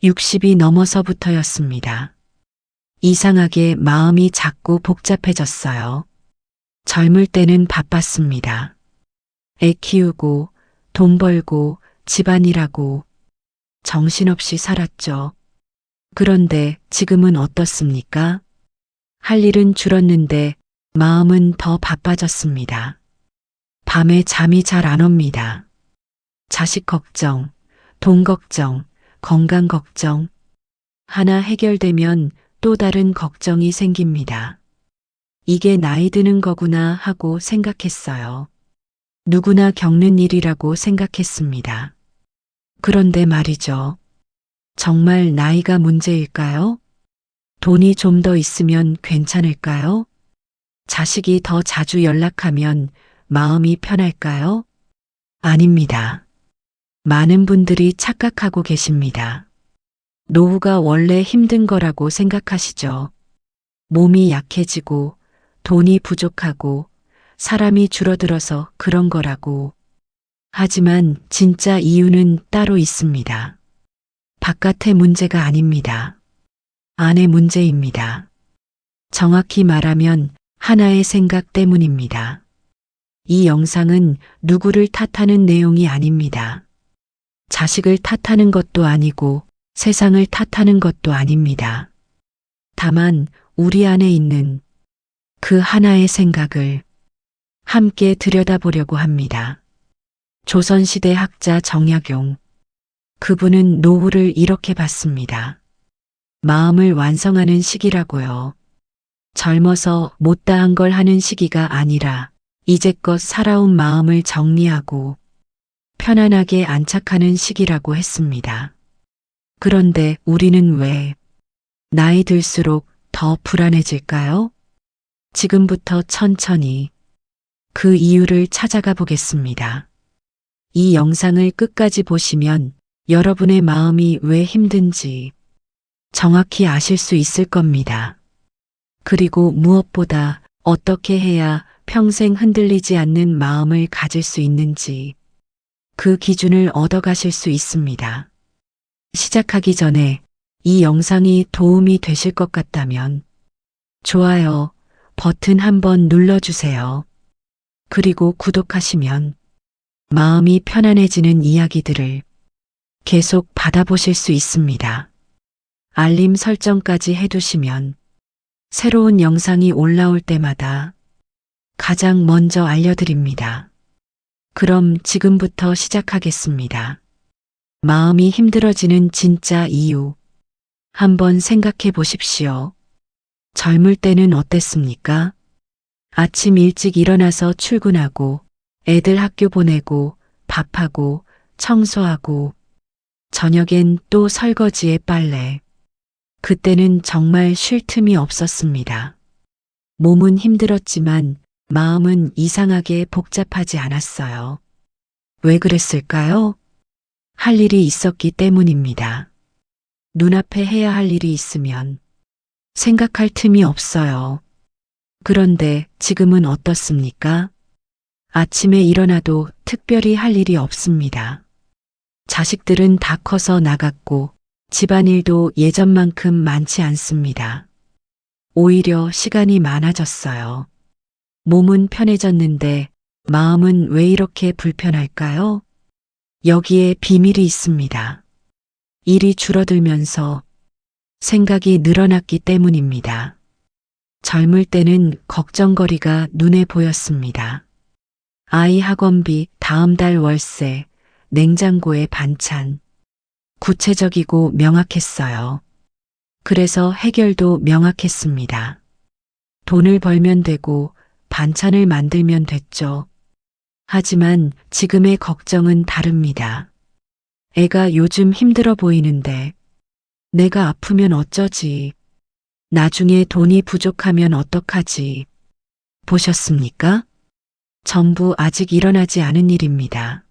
60이 넘어서부터였습니다. 이상하게 마음이 자꾸 복잡해졌어요. 젊을 때는 바빴습니다. 애 키우고 돈 벌고 집안일하고 정신없이 살았죠. 그런데 지금은 어떻습니까? 할 일은 줄었는데 마음은 더 바빠졌습니다. 밤에 잠이 잘 안 옵니다. 자식 걱정, 돈 걱정, 건강 걱정. 하나 해결되면 또 다른 걱정이 생깁니다. 이게 나이 드는 거구나 하고 생각했어요. 누구나 겪는 일이라고 생각했습니다. 그런데 말이죠. 정말 나이가 문제일까요? 돈이 좀 더 있으면 괜찮을까요? 자식이 더 자주 연락하면 마음이 편할까요? 아닙니다. 많은 분들이 착각하고 계십니다. 노후가 원래 힘든 거라고 생각하시죠. 몸이 약해지고 돈이 부족하고 사람이 줄어들어서 그런 거라고. 하지만 진짜 이유는 따로 있습니다. 바깥의 문제가 아닙니다. 안의 문제입니다. 정확히 말하면 하나의 생각 때문입니다. 이 영상은 누구를 탓하는 내용이 아닙니다. 자식을 탓하는 것도 아니고 세상을 탓하는 것도 아닙니다. 다만 우리 안에 있는 그 하나의 생각을 함께 들여다보려고 합니다. 조선시대 학자 정약용. 그분은 노후를 이렇게 봤습니다. 마음을 완성하는 시기라고요. 젊어서 못다한 걸 하는 시기가 아니라 이제껏 살아온 마음을 정리하고 편안하게 안착하는 시기라고 했습니다. 그런데 우리는 왜 나이 들수록 더 불안해질까요? 지금부터 천천히 그 이유를 찾아가 보겠습니다. 이 영상을 끝까지 보시면 여러분의 마음이 왜 힘든지 정확히 아실 수 있을 겁니다. 그리고 무엇보다 어떻게 해야 평생 흔들리지 않는 마음을 가질 수 있는지 그 기준을 얻어가실 수 있습니다. 시작하기 전에 이 영상이 도움이 되실 것 같다면 좋아요 버튼 한번 눌러주세요. 그리고 구독하시면 마음이 편안해지는 이야기들을 계속 받아보실 수 있습니다. 알림 설정까지 해두시면 새로운 영상이 올라올 때마다 가장 먼저 알려드립니다. 그럼 지금부터 시작하겠습니다. 마음이 힘들어지는 진짜 이유. 한번 생각해 보십시오. 젊을 때는 어땠습니까? 아침 일찍 일어나서 출근하고 애들 학교 보내고 밥하고 청소하고 저녁엔 또 설거지에 빨래. 그때는 정말 쉴 틈이 없었습니다. 몸은 힘들었지만 마음은 이상하게 복잡하지 않았어요. 왜 그랬을까요? 할 일이 있었기 때문입니다. 눈앞에 해야 할 일이 있으면 생각할 틈이 없어요. 그런데 지금은 어떻습니까? 아침에 일어나도 특별히 할 일이 없습니다. 자식들은 다 커서 나갔고 집안일도 예전만큼 많지 않습니다. 오히려 시간이 많아졌어요. 몸은 편해졌는데 마음은 왜 이렇게 불편할까요? 여기에 비밀이 있습니다. 일이 줄어들면서 생각이 늘어났기 때문입니다. 젊을 때는 걱정거리가 눈에 보였습니다. 아이 학원비, 다음 달 월세, 냉장고에 반찬. 구체적이고 명확했어요. 그래서 해결도 명확했습니다. 돈을 벌면 되고 반찬을 만들면 됐죠. 하지만 지금의 걱정은 다릅니다. 애가 요즘 힘들어 보이는데 내가 아프면 어쩌지? 나중에 돈이 부족하면 어떡하지? 보셨습니까? 전부 아직 일어나지 않은 일입니다.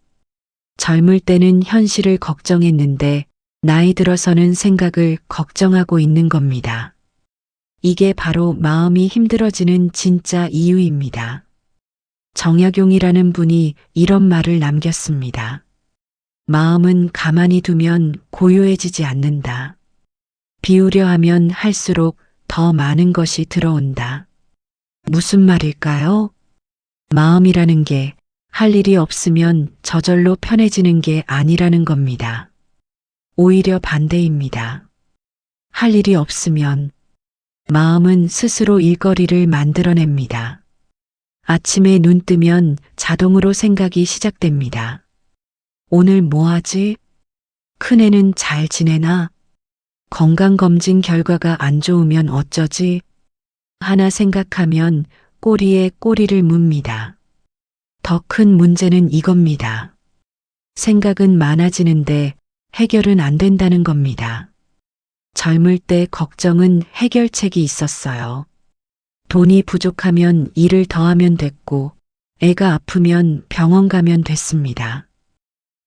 젊을 때는 현실을 걱정했는데 나이 들어서는 생각을 걱정하고 있는 겁니다. 이게 바로 마음이 힘들어지는 진짜 이유입니다. 정약용이라는 분이 이런 말을 남겼습니다. 마음은 가만히 두면 고요해지지 않는다. 비우려 하면 할수록 더 많은 것이 들어온다. 무슨 말일까요? 마음이라는 게 할 일이 없으면 저절로 편해지는 게 아니라는 겁니다. 오히려 반대입니다. 할 일이 없으면 마음은 스스로 일거리를 만들어냅니다. 아침에 눈 뜨면 자동으로 생각이 시작됩니다. 오늘 뭐 하지? 큰애는 잘 지내나? 건강검진 결과가 안 좋으면 어쩌지? 하나 생각하면 꼬리에 꼬리를 묻니다. 더 큰 문제는 이겁니다. 생각은 많아지는데 해결은 안 된다는 겁니다. 젊을 때 걱정은 해결책이 있었어요. 돈이 부족하면 일을 더 하면 됐고, 애가 아프면 병원 가면 됐습니다.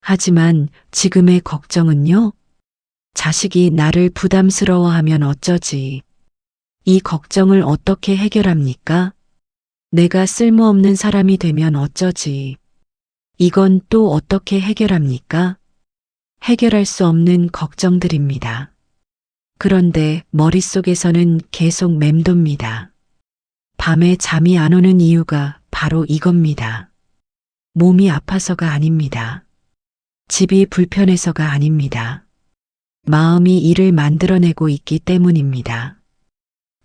하지만 지금의 걱정은요? 자식이 나를 부담스러워하면 어쩌지? 이 걱정을 어떻게 해결합니까? 내가 쓸모없는 사람이 되면 어쩌지? 이건 또 어떻게 해결합니까? 해결할 수 없는 걱정들입니다. 그런데 머릿속에서는 계속 맴돕니다. 밤에 잠이 안 오는 이유가 바로 이겁니다. 몸이 아파서가 아닙니다. 집이 불편해서가 아닙니다. 마음이 일을 만들어내고 있기 때문입니다.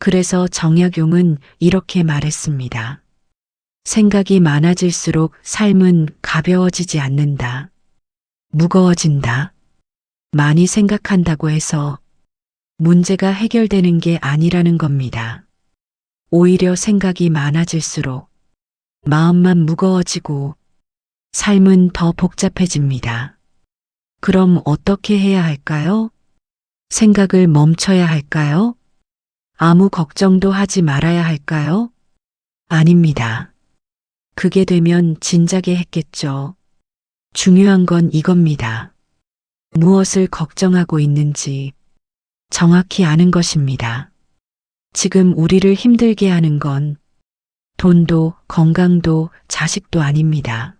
그래서 정약용은 이렇게 말했습니다. 생각이 많아질수록 삶은 가벼워지지 않는다. 무거워진다. 많이 생각한다고 해서 문제가 해결되는 게 아니라는 겁니다. 오히려 생각이 많아질수록 마음만 무거워지고 삶은 더 복잡해집니다. 그럼 어떻게 해야 할까요? 생각을 멈춰야 할까요? 아무 걱정도 하지 말아야 할까요? 아닙니다. 그게 되면 진작에 했겠죠. 중요한 건 이겁니다. 무엇을 걱정하고 있는지 정확히 아는 것입니다. 지금 우리를 힘들게 하는 건 돈도 건강도 자식도 아닙니다.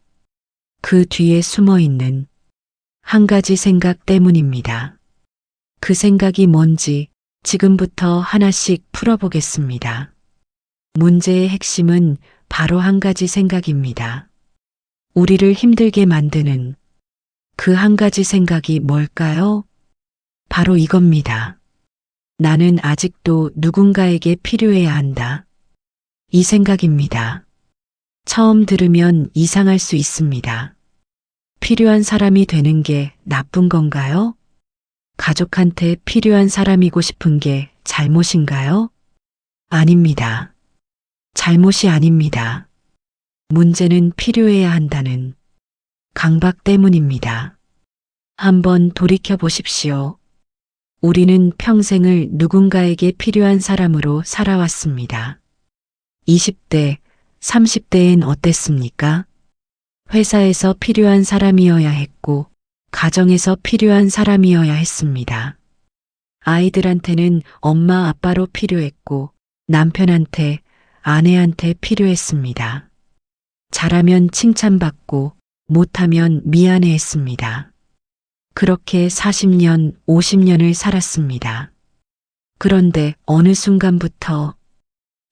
그 뒤에 숨어 있는 한 가지 생각 때문입니다. 그 생각이 뭔지 지금부터 하나씩 풀어보겠습니다. 문제의 핵심은 바로 한 가지 생각입니다. 우리를 힘들게 만드는 그 한 가지 생각이 뭘까요? 바로 이겁니다. 나는 아직도 누군가에게 필요해야 한다. 이 생각입니다. 처음 들으면 이상할 수 있습니다. 필요한 사람이 되는 게 나쁜 건가요? 가족한테 필요한 사람이고 싶은 게 잘못인가요? 아닙니다. 잘못이 아닙니다. 문제는 필요해야 한다는 강박 때문입니다. 한번 돌이켜 보십시오. 우리는 평생을 누군가에게 필요한 사람으로 살아왔습니다. 20대, 30대엔 어땠습니까? 회사에서 필요한 사람이어야 했고, 가정에서 필요한 사람이어야 했습니다. 아이들한테는 엄마 아빠로 필요했고, 남편한테, 아내한테 필요했습니다. 잘하면 칭찬받고, 못하면 미안해했습니다. 그렇게 40년, 50년을 살았습니다. 그런데 어느 순간부터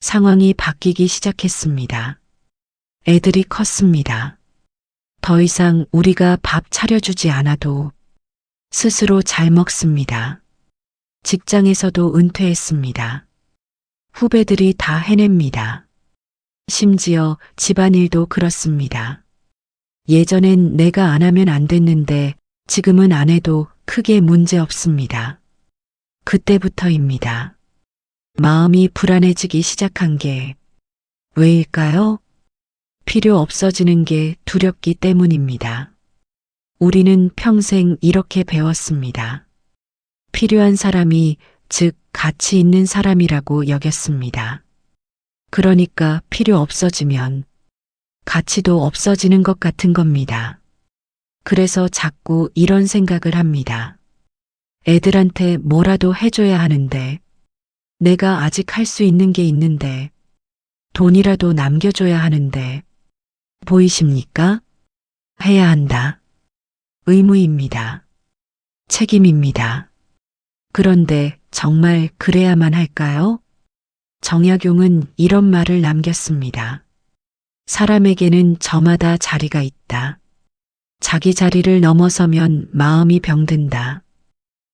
상황이 바뀌기 시작했습니다. 애들이 컸습니다. 더 이상 우리가 밥 차려주지 않아도 스스로 잘 먹습니다. 직장에서도 은퇴했습니다. 후배들이 다 해냅니다. 심지어 집안일도 그렇습니다. 예전엔 내가 안 하면 안 됐는데 지금은 안 해도 크게 문제 없습니다. 그때부터입니다. 마음이 불안해지기 시작한 게 왜일까요? 필요 없어지는 게 두렵기 때문입니다. 우리는 평생 이렇게 배웠습니다. 필요한 사람이, 즉 가치 있는 사람이라고 여겼습니다. 그러니까 필요 없어지면 가치도 없어지는 것 같은 겁니다. 그래서 자꾸 이런 생각을 합니다. 애들한테 뭐라도 해줘야 하는데, 내가 아직 할 수 있는 게 있는데, 돈이라도 남겨줘야 하는데, 보이십니까? 해야 한다. 의무입니다. 책임입니다. 그런데 정말 그래야만 할까요? 정약용은 이런 말을 남겼습니다. 사람에게는 저마다 자리가 있다. 자기 자리를 넘어서면 마음이 병든다.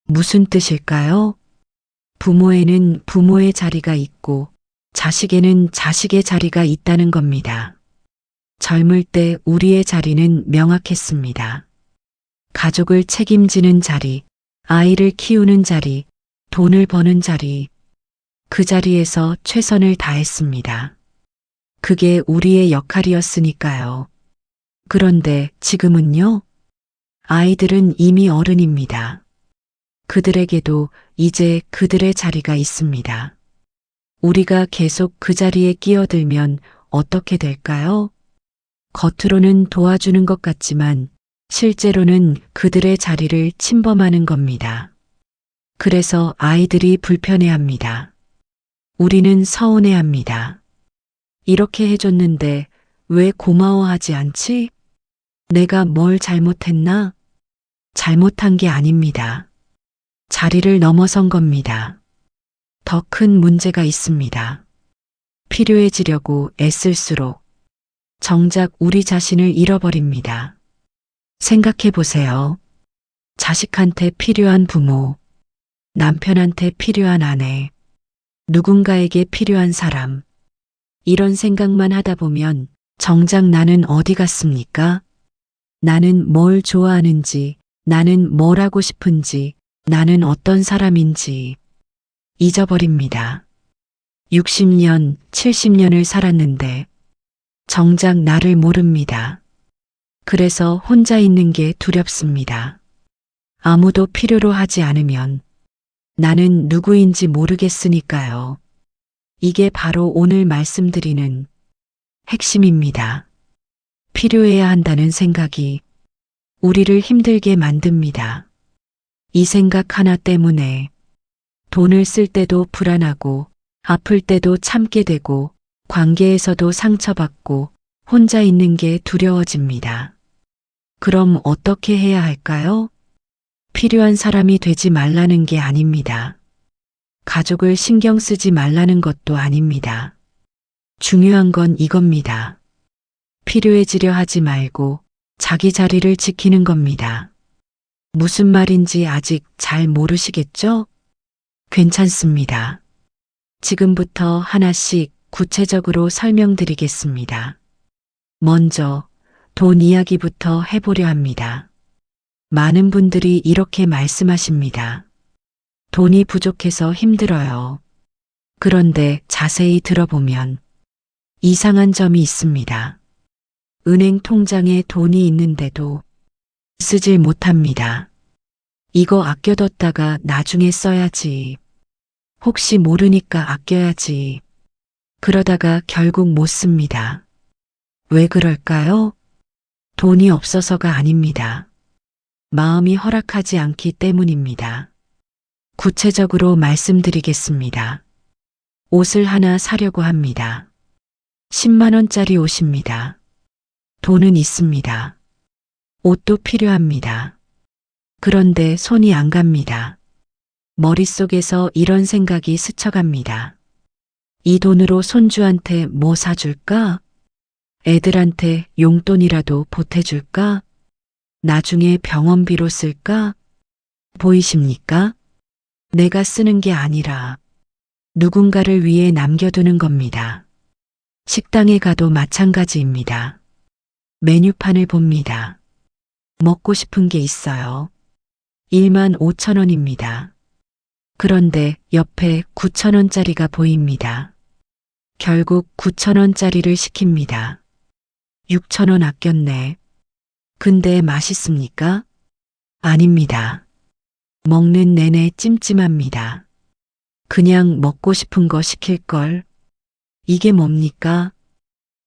무슨 뜻일까요? 부모에는 부모의 자리가 있고 자식에는 자식의 자리가 있다는 겁니다. 젊을 때 우리의 자리는 명확했습니다. 가족을 책임지는 자리, 아이를 키우는 자리, 돈을 버는 자리, 그 자리에서 최선을 다했습니다. 그게 우리의 역할이었으니까요. 그런데 지금은요? 아이들은 이미 어른입니다. 그들에게도 이제 그들의 자리가 있습니다. 우리가 계속 그 자리에 끼어들면 어떻게 될까요? 겉으로는 도와주는 것 같지만 실제로는 그들의 자리를 침범하는 겁니다. 그래서 아이들이 불편해합니다. 우리는 서운해합니다. 이렇게 해줬는데 왜 고마워하지 않지? 내가 뭘 잘못했나? 잘못한 게 아닙니다. 자리를 넘어선 겁니다. 더 큰 문제가 있습니다. 필요해지려고 애쓸수록 정작 우리 자신을 잃어버립니다. 생각해 보세요. 자식한테 필요한 부모, 남편한테 필요한 아내, 누군가에게 필요한 사람. 이런 생각만 하다 보면 정작 나는 어디 갔습니까? 나는 뭘 좋아하는지, 나는 뭘 하고 싶은지, 나는 어떤 사람인지 잊어버립니다. 60년, 70년을 살았는데 정작 나를 모릅니다. 그래서 혼자 있는 게 두렵습니다. 아무도 필요로 하지 않으면 나는 누구인지 모르겠으니까요. 이게 바로 오늘 말씀드리는 핵심입니다. 필요해야 한다는 생각이 우리를 힘들게 만듭니다. 이 생각 하나 때문에 돈을 쓸 때도 불안하고 아플 때도 참게 되고 관계에서도 상처받고 혼자 있는 게 두려워집니다. 그럼 어떻게 해야 할까요? 필요한 사람이 되지 말라는 게 아닙니다. 가족을 신경 쓰지 말라는 것도 아닙니다. 중요한 건 이겁니다. 필요해지려 하지 말고 자기 자리를 지키는 겁니다. 무슨 말인지 아직 잘 모르시겠죠? 괜찮습니다. 지금부터 하나씩 구체적으로 설명드리겠습니다. 먼저 돈 이야기부터 해보려 합니다. 많은 분들이 이렇게 말씀하십니다. 돈이 부족해서 힘들어요. 그런데 자세히 들어보면 이상한 점이 있습니다. 은행 통장에 돈이 있는데도 쓰질 못합니다. 이거 아껴뒀다가 나중에 써야지. 혹시 모르니까 아껴야지. 그러다가 결국 못 씁니다. 왜 그럴까요? 돈이 없어서가 아닙니다. 마음이 허락하지 않기 때문입니다. 구체적으로 말씀드리겠습니다. 옷을 하나 사려고 합니다. 10만 원짜리 옷입니다. 돈은 있습니다. 옷도 필요합니다. 그런데 손이 안 갑니다. 머릿속에서 이런 생각이 스쳐갑니다. 이 돈으로 손주한테 뭐 사줄까? 애들한테 용돈이라도 보태줄까? 나중에 병원비로 쓸까? 보이십니까? 내가 쓰는 게 아니라 누군가를 위해 남겨두는 겁니다. 식당에 가도 마찬가지입니다. 메뉴판을 봅니다. 먹고 싶은 게 있어요. 1만 5천 원입니다. 그런데 옆에 9천 원짜리가 보입니다. 결국 9천 원짜리를 시킵니다. 6천 원 아꼈네. 근데 맛있습니까? 아닙니다. 먹는 내내 찜찜합니다. 그냥 먹고 싶은 거 시킬 걸. 이게 뭡니까?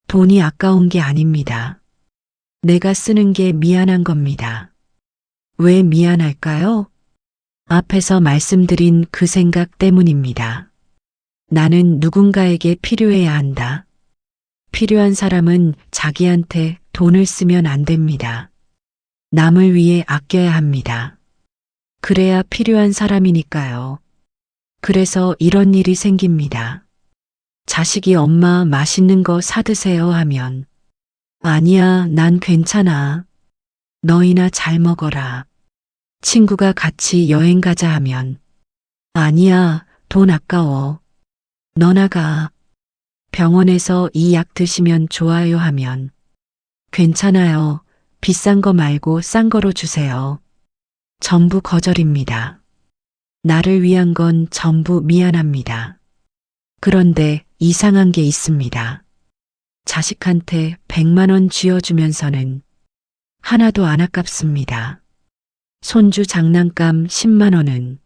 돈이 아까운 게 아닙니다. 내가 쓰는 게 미안한 겁니다. 왜 미안할까요? 앞에서 말씀드린 그 생각 때문입니다. 나는 누군가에게 필요해야 한다. 필요한 사람은 자기한테 돈을 쓰면 안 됩니다. 남을 위해 아껴야 합니다. 그래야 필요한 사람이니까요. 그래서 이런 일이 생깁니다. 자식이 엄마 맛있는 거 사드세요 하면 아니야, 난 괜찮아. 너희나 잘 먹어라. 친구가 같이 여행 가자 하면 아니야, 돈 아까워. 너나 가. 병원에서 이 약 드시면 좋아요 하면 괜찮아요. 비싼 거 말고 싼 거로 주세요. 전부 거절입니다. 나를 위한 건 전부 미안합니다. 그런데 이상한 게 있습니다. 자식한테 100만 원 쥐어주면서는 하나도 안 아깝습니다. 손주 장난감 10만 원은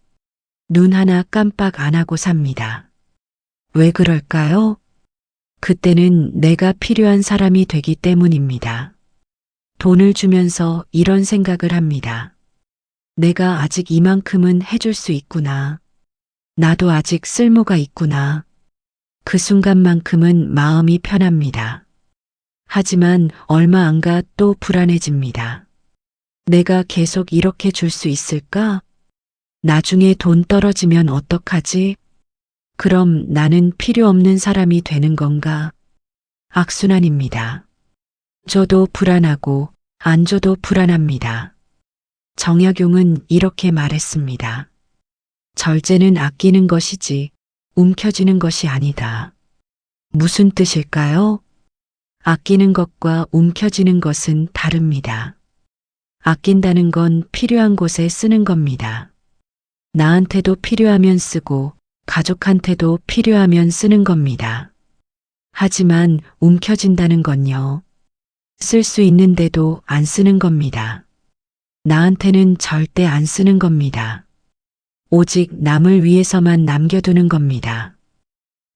눈 하나 깜빡 안 하고 삽니다. 왜 그럴까요? 그때는 내가 필요한 사람이 되기 때문입니다. 돈을 주면서 이런 생각을 합니다. 내가 아직 이만큼은 해줄 수 있구나. 나도 아직 쓸모가 있구나. 그 순간만큼은 마음이 편합니다. 하지만 얼마 안 가 또 불안해집니다. 내가 계속 이렇게 줄 수 있을까? 나중에 돈 떨어지면 어떡하지? 그럼 나는 필요 없는 사람이 되는 건가? 악순환입니다. 줘도 불안하고 안 줘도 불안합니다. 정약용은 이렇게 말했습니다. 절제는 아끼는 것이지 움켜쥐는 것이 아니다. 무슨 뜻일까요? 아끼는 것과 움켜쥐는 것은 다릅니다. 아낀다는 건 필요한 곳에 쓰는 겁니다. 나한테도 필요하면 쓰고 가족한테도 필요하면 쓰는 겁니다. 하지만 움켜쥔다는 건요. 쓸 수 있는데도 안 쓰는 겁니다. 나한테는 절대 안 쓰는 겁니다. 오직 남을 위해서만 남겨두는 겁니다.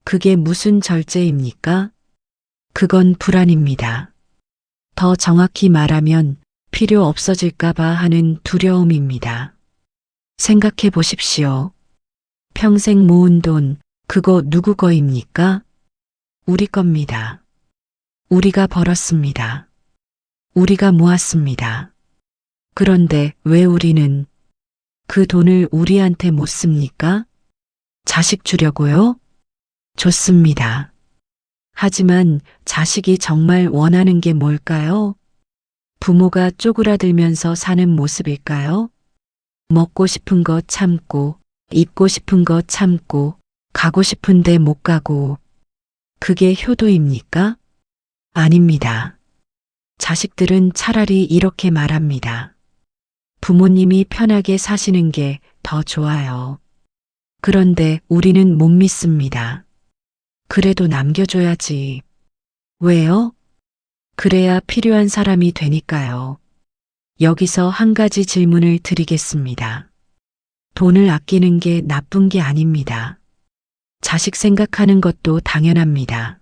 그게 무슨 절제입니까? 그건 불안입니다. 더 정확히 말하면 필요 없어질까봐 하는 두려움입니다. 생각해 보십시오. 평생 모은 돈, 그거 누구 거입니까? 우리 겁니다. 우리가 벌었습니다. 우리가 모았습니다. 그런데 왜 우리는 그 돈을 우리한테 못 씁니까? 자식 주려고요? 좋습니다. 하지만 자식이 정말 원하는 게 뭘까요? 부모가 쪼그라들면서 사는 모습일까요? 먹고 싶은 거 참고, 입고 싶은 거 참고, 가고 싶은데 못 가고. 그게 효도입니까? 아닙니다. 자식들은 차라리 이렇게 말합니다. 부모님이 편하게 사시는 게 더 좋아요. 그런데 우리는 못 믿습니다. 그래도 남겨줘야지. 왜요? 그래야 필요한 사람이 되니까요. 여기서 한 가지 질문을 드리겠습니다. 돈을 아끼는 게 나쁜 게 아닙니다. 자식 생각하는 것도 당연합니다.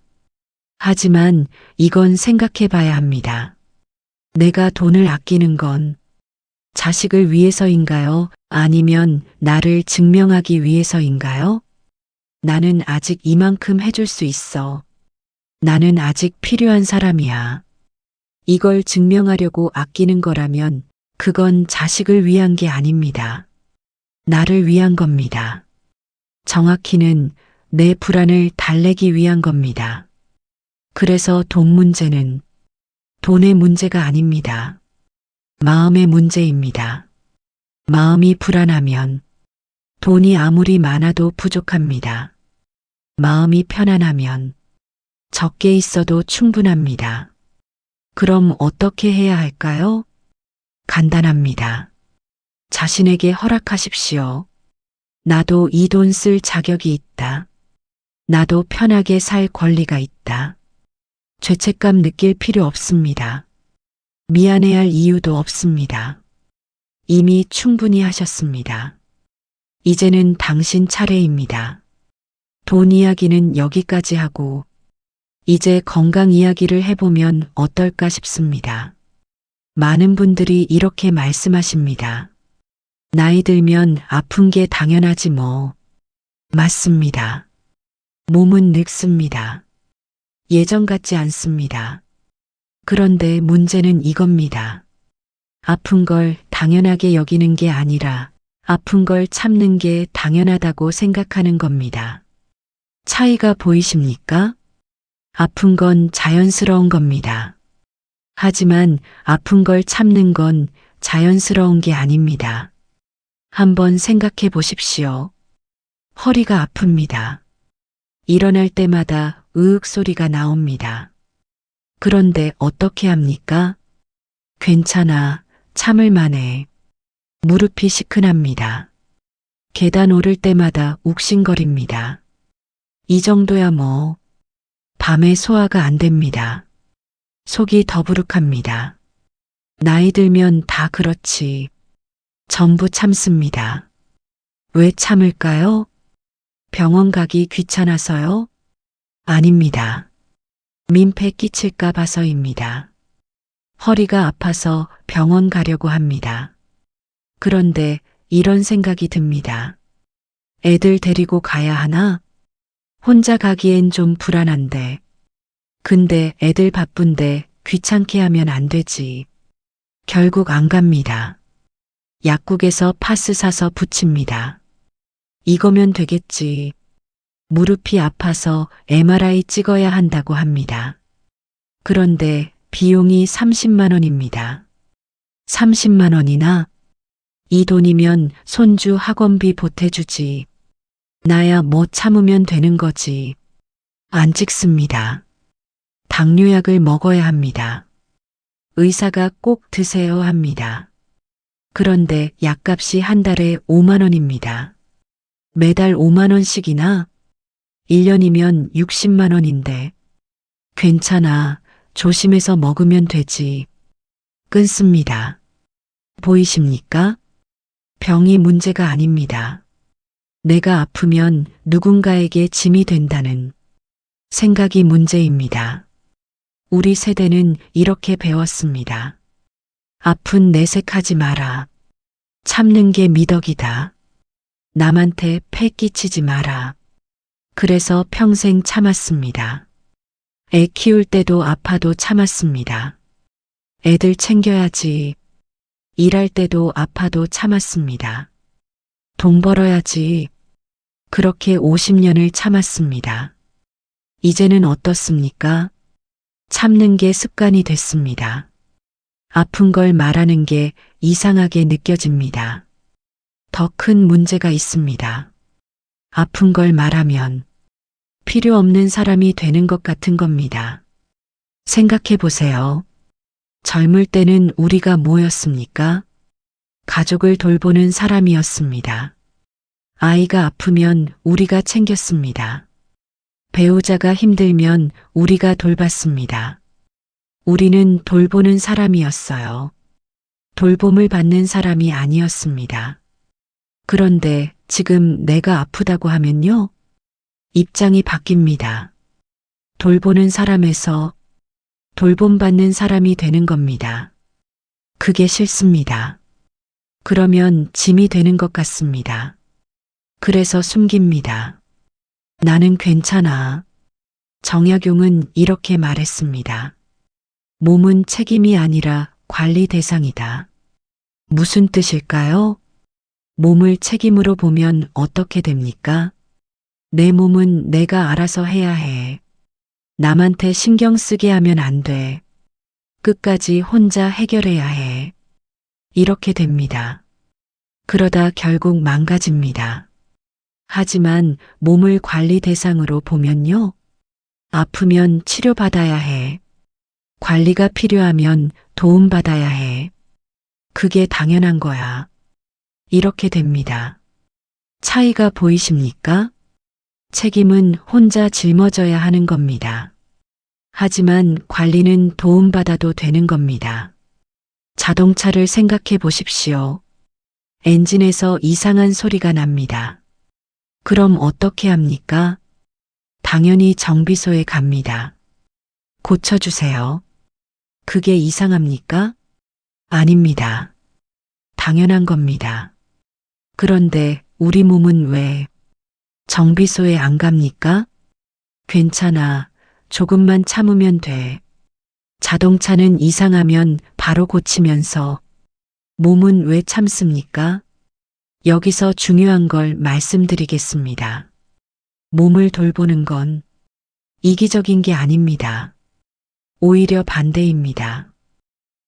하지만 이건 생각해 봐야 합니다. 내가 돈을 아끼는 건 자식을 위해서인가요? 아니면 나를 증명하기 위해서인가요? 나는 아직 이만큼 해줄 수 있어. 나는 아직 필요한 사람이야. 이걸 증명하려고 아끼는 거라면 그건 자식을 위한 게 아닙니다. 나를 위한 겁니다. 정확히는 내 불안을 달래기 위한 겁니다. 그래서 돈 문제는 돈의 문제가 아닙니다. 마음의 문제입니다. 마음이 불안하면 돈이 아무리 많아도 부족합니다. 마음이 편안하면 적게 있어도 충분합니다. 그럼 어떻게 해야 할까요? 간단합니다. 자신에게 허락하십시오. 나도 이 돈 쓸 자격이 있다. 나도 편하게 살 권리가 있다. 죄책감 느낄 필요 없습니다. 미안해할 이유도 없습니다. 이미 충분히 하셨습니다. 이제는 당신 차례입니다. 돈 이야기는 여기까지 하고 이제 건강 이야기를 해보면 어떨까 싶습니다. 많은 분들이 이렇게 말씀하십니다. 나이 들면 아픈 게 당연하지 뭐. 맞습니다. 몸은 늙습니다. 예전 같지 않습니다. 그런데 문제는 이겁니다. 아픈 걸 당연하게 여기는 게 아니라 아픈 걸 참는 게 당연하다고 생각하는 겁니다. 차이가 보이십니까? 아픈 건 자연스러운 겁니다. 하지만 아픈 걸 참는 건 자연스러운 게 아닙니다. 한번 생각해 보십시오. 허리가 아픕니다. 일어날 때마다 으윽 소리가 나옵니다. 그런데 어떻게 합니까? 괜찮아, 참을 만해. 무릎이 시큰합니다. 계단 오를 때마다 욱신거립니다. 이 정도야 뭐. 밤에 소화가 안 됩니다. 속이 더부룩합니다. 나이 들면 다 그렇지. 전부 참습니다. 왜 참을까요? 병원 가기 귀찮아서요? 아닙니다. 민폐 끼칠까 봐서입니다. 허리가 아파서 병원 가려고 합니다. 그런데 이런 생각이 듭니다. 애들 데리고 가야 하나? 혼자 가기엔 좀 불안한데. 근데 애들 바쁜데 귀찮게 하면 안 되지. 결국 안 갑니다. 약국에서 파스 사서 붙입니다. 이거면 되겠지. 무릎이 아파서 MRI 찍어야 한다고 합니다. 그런데 비용이 30만 원입니다. 30만 원이나? 이 돈이면 손주 학원비 보태주지. 나야 뭐 참으면 되는 거지. 안 찍습니다. 당뇨약을 먹어야 합니다. 의사가 꼭 드세요 합니다. 그런데 약값이 한 달에 5만 원입니다. 매달 5만 원씩이나? 1년이면 60만 원인데. 괜찮아. 조심해서 먹으면 되지. 끊습니다. 보이십니까? 병이 문제가 아닙니다. 내가 아프면 누군가에게 짐이 된다는 생각이 문제입니다. 우리 세대는 이렇게 배웠습니다. 아픈 내색하지 마라. 참는 게 미덕이다. 남한테 패 끼치지 마라. 그래서 평생 참았습니다. 애 키울 때도 아파도 참았습니다. 애들 챙겨야지. 일할 때도 아파도 참았습니다. 돈 벌어야지. 그렇게 50년을 참았습니다. 이제는 어떻습니까? 참는 게 습관이 됐습니다. 아픈 걸 말하는 게 이상하게 느껴집니다. 더 큰 문제가 있습니다. 아픈 걸 말하면 필요 없는 사람이 되는 것 같은 겁니다. 생각해 보세요. 젊을 때는 우리가 뭐였습니까? 가족을 돌보는 사람이었습니다. 아이가 아프면 우리가 챙겼습니다. 배우자가 힘들면 우리가 돌봤습니다. 우리는 돌보는 사람이었어요. 돌봄을 받는 사람이 아니었습니다. 그런데 지금 내가 아프다고 하면요. 입장이 바뀝니다. 돌보는 사람에서 돌봄받는 사람이 되는 겁니다. 그게 싫습니다. 그러면 짐이 되는 것 같습니다. 그래서 숨깁니다. 나는 괜찮아. 정약용은 이렇게 말했습니다. 몸은 책임이 아니라 관리 대상이다. 무슨 뜻일까요? 몸을 책임으로 보면 어떻게 됩니까? 내 몸은 내가 알아서 해야 해. 남한테 신경 쓰게 하면 안 돼. 끝까지 혼자 해결해야 해. 이렇게 됩니다. 그러다 결국 망가집니다. 하지만 몸을 관리 대상으로 보면요. 아프면 치료받아야 해. 관리가 필요하면 도움받아야 해. 그게 당연한 거야. 이렇게 됩니다. 차이가 보이십니까? 책임은 혼자 짊어져야 하는 겁니다. 하지만 관리는 도움받아도 되는 겁니다. 자동차를 생각해 보십시오. 엔진에서 이상한 소리가 납니다. 그럼 어떻게 합니까? 당연히 정비소에 갑니다. 고쳐주세요. 그게 이상합니까? 아닙니다. 당연한 겁니다. 그런데 우리 몸은 왜 정비소에 안 갑니까? 괜찮아. 조금만 참으면 돼. 자동차는 이상하면 바로 고치면서 몸은 왜 참습니까? 여기서 중요한 걸 말씀드리겠습니다. 몸을 돌보는 건 이기적인 게 아닙니다. 오히려 반대입니다.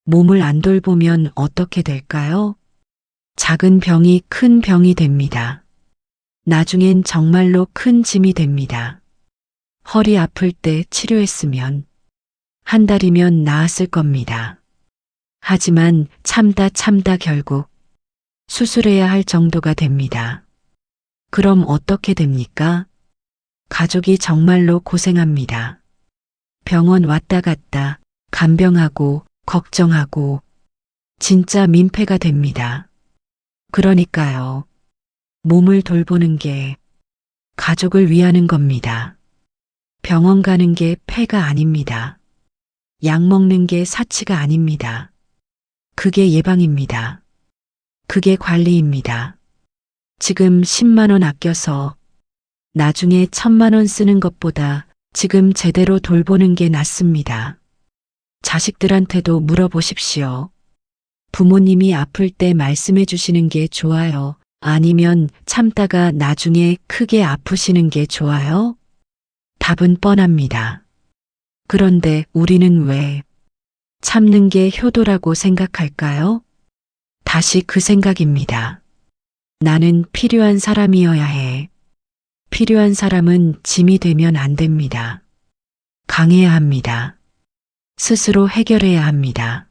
몸을 안 돌보면 어떻게 될까요? 작은 병이 큰 병이 됩니다. 나중엔 정말로 큰 짐이 됩니다. 허리 아플 때 치료했으면 한 달이면 나았을 겁니다. 하지만 참다 결국 수술해야 할 정도가 됩니다. 그럼 어떻게 됩니까? 가족이 정말로 고생합니다. 병원 왔다 갔다 간병하고 걱정하고 진짜 민폐가 됩니다. 그러니까요. 몸을 돌보는 게 가족을 위하는 겁니다. 병원 가는 게 폐가 아닙니다. 약 먹는 게 사치가 아닙니다. 그게 예방입니다. 그게 관리입니다. 지금 10만 원 아껴서 나중에 1000만 원 쓰는 것보다 지금 제대로 돌보는 게 낫습니다. 자식들한테도 물어보십시오. 부모님이 아플 때 말씀해 주시는 게 좋아요? 아니면 참다가 나중에 크게 아프시는 게 좋아요? 답은 뻔합니다. 그런데 우리는 왜 참는 게 효도라고 생각할까요? 다시 그 생각입니다. 나는 필요한 사람이어야 해. 필요한 사람은 짐이 되면 안 됩니다. 강해야 합니다. 스스로 해결해야 합니다.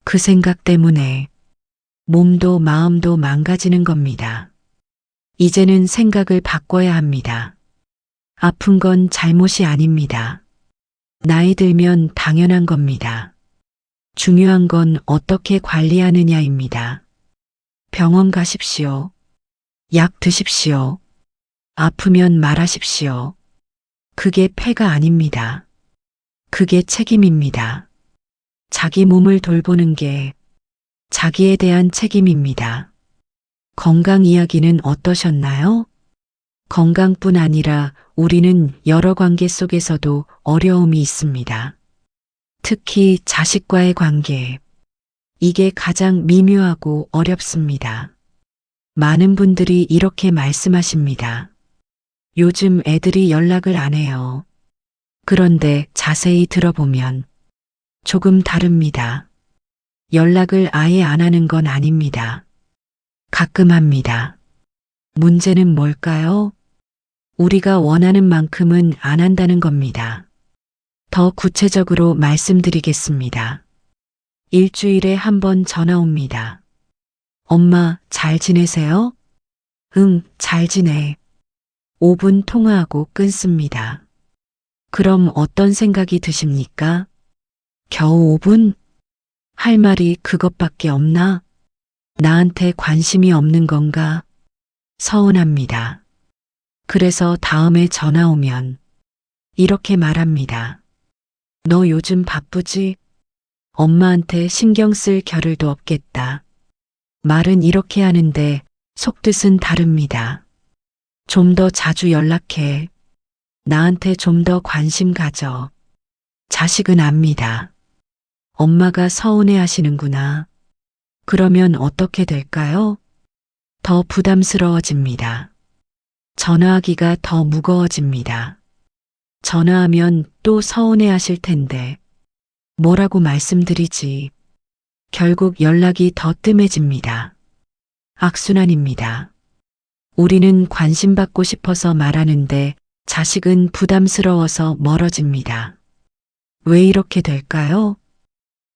그 생각 때문에 몸도 마음도 망가지는 겁니다. 이제는 생각을 바꿔야 합니다. 아픈 건 잘못이 아닙니다. 나이 들면 당연한 겁니다. 중요한 건 어떻게 관리하느냐입니다. 병원 가십시오. 약 드십시오. 아프면 말하십시오. 그게 폐가 아닙니다. 그게 책임입니다. 자기 몸을 돌보는 게 자기에 대한 책임입니다. 건강 이야기는 어떠셨나요? 건강뿐 아니라 우리는 여러 관계 속에서도 어려움이 있습니다. 특히 자식과의 관계. 이게 가장 미묘하고 어렵습니다. 많은 분들이 이렇게 말씀하십니다. 요즘 애들이 연락을 안 해요. 그런데 자세히 들어보면 조금 다릅니다. 연락을 아예 안 하는 건 아닙니다. 가끔 합니다. 문제는 뭘까요? 우리가 원하는 만큼은 안 한다는 겁니다. 더 구체적으로 말씀드리겠습니다. 일주일에 한 번 전화 옵니다. 엄마, 잘 지내세요? 응, 잘 지내. 5분 통화하고 끊습니다. 그럼 어떤 생각이 드십니까? 겨우 5분? 할 말이 그것밖에 없나? 나한테 관심이 없는 건가? 서운합니다. 그래서 다음에 전화 오면 이렇게 말합니다. 너 요즘 바쁘지? 엄마한테 신경 쓸 겨를도 없겠다. 말은 이렇게 하는데 속뜻은 다릅니다. 좀 더 자주 연락해. 나한테 좀 더 관심 가져. 자식은 압니다. 엄마가 서운해 하시는구나. 그러면 어떻게 될까요? 더 부담스러워집니다. 전화하기가 더 무거워집니다. 전화하면 또 서운해 하실 텐데 뭐라고 말씀드리지. 결국 연락이 더 뜸해집니다. 악순환입니다. 우리는 관심받고 싶어서 말하는데 자식은 부담스러워서 멀어집니다. 왜 이렇게 될까요?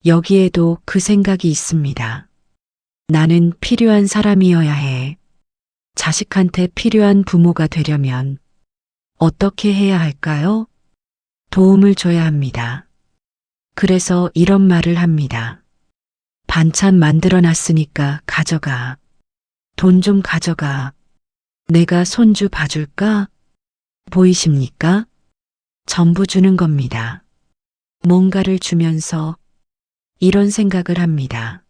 여기에도 그 생각이 있습니다. 나는 필요한 사람이어야 해. 자식한테 필요한 부모가 되려면 어떻게 해야 할까요? 도움을 줘야 합니다. 그래서 이런 말을 합니다. 반찬 만들어 놨으니까 가져가. 돈 좀 가져가. 내가 손주 봐줄까? 보이십니까? 전부 주는 겁니다. 뭔가를 주면서 이런 생각을 합니다.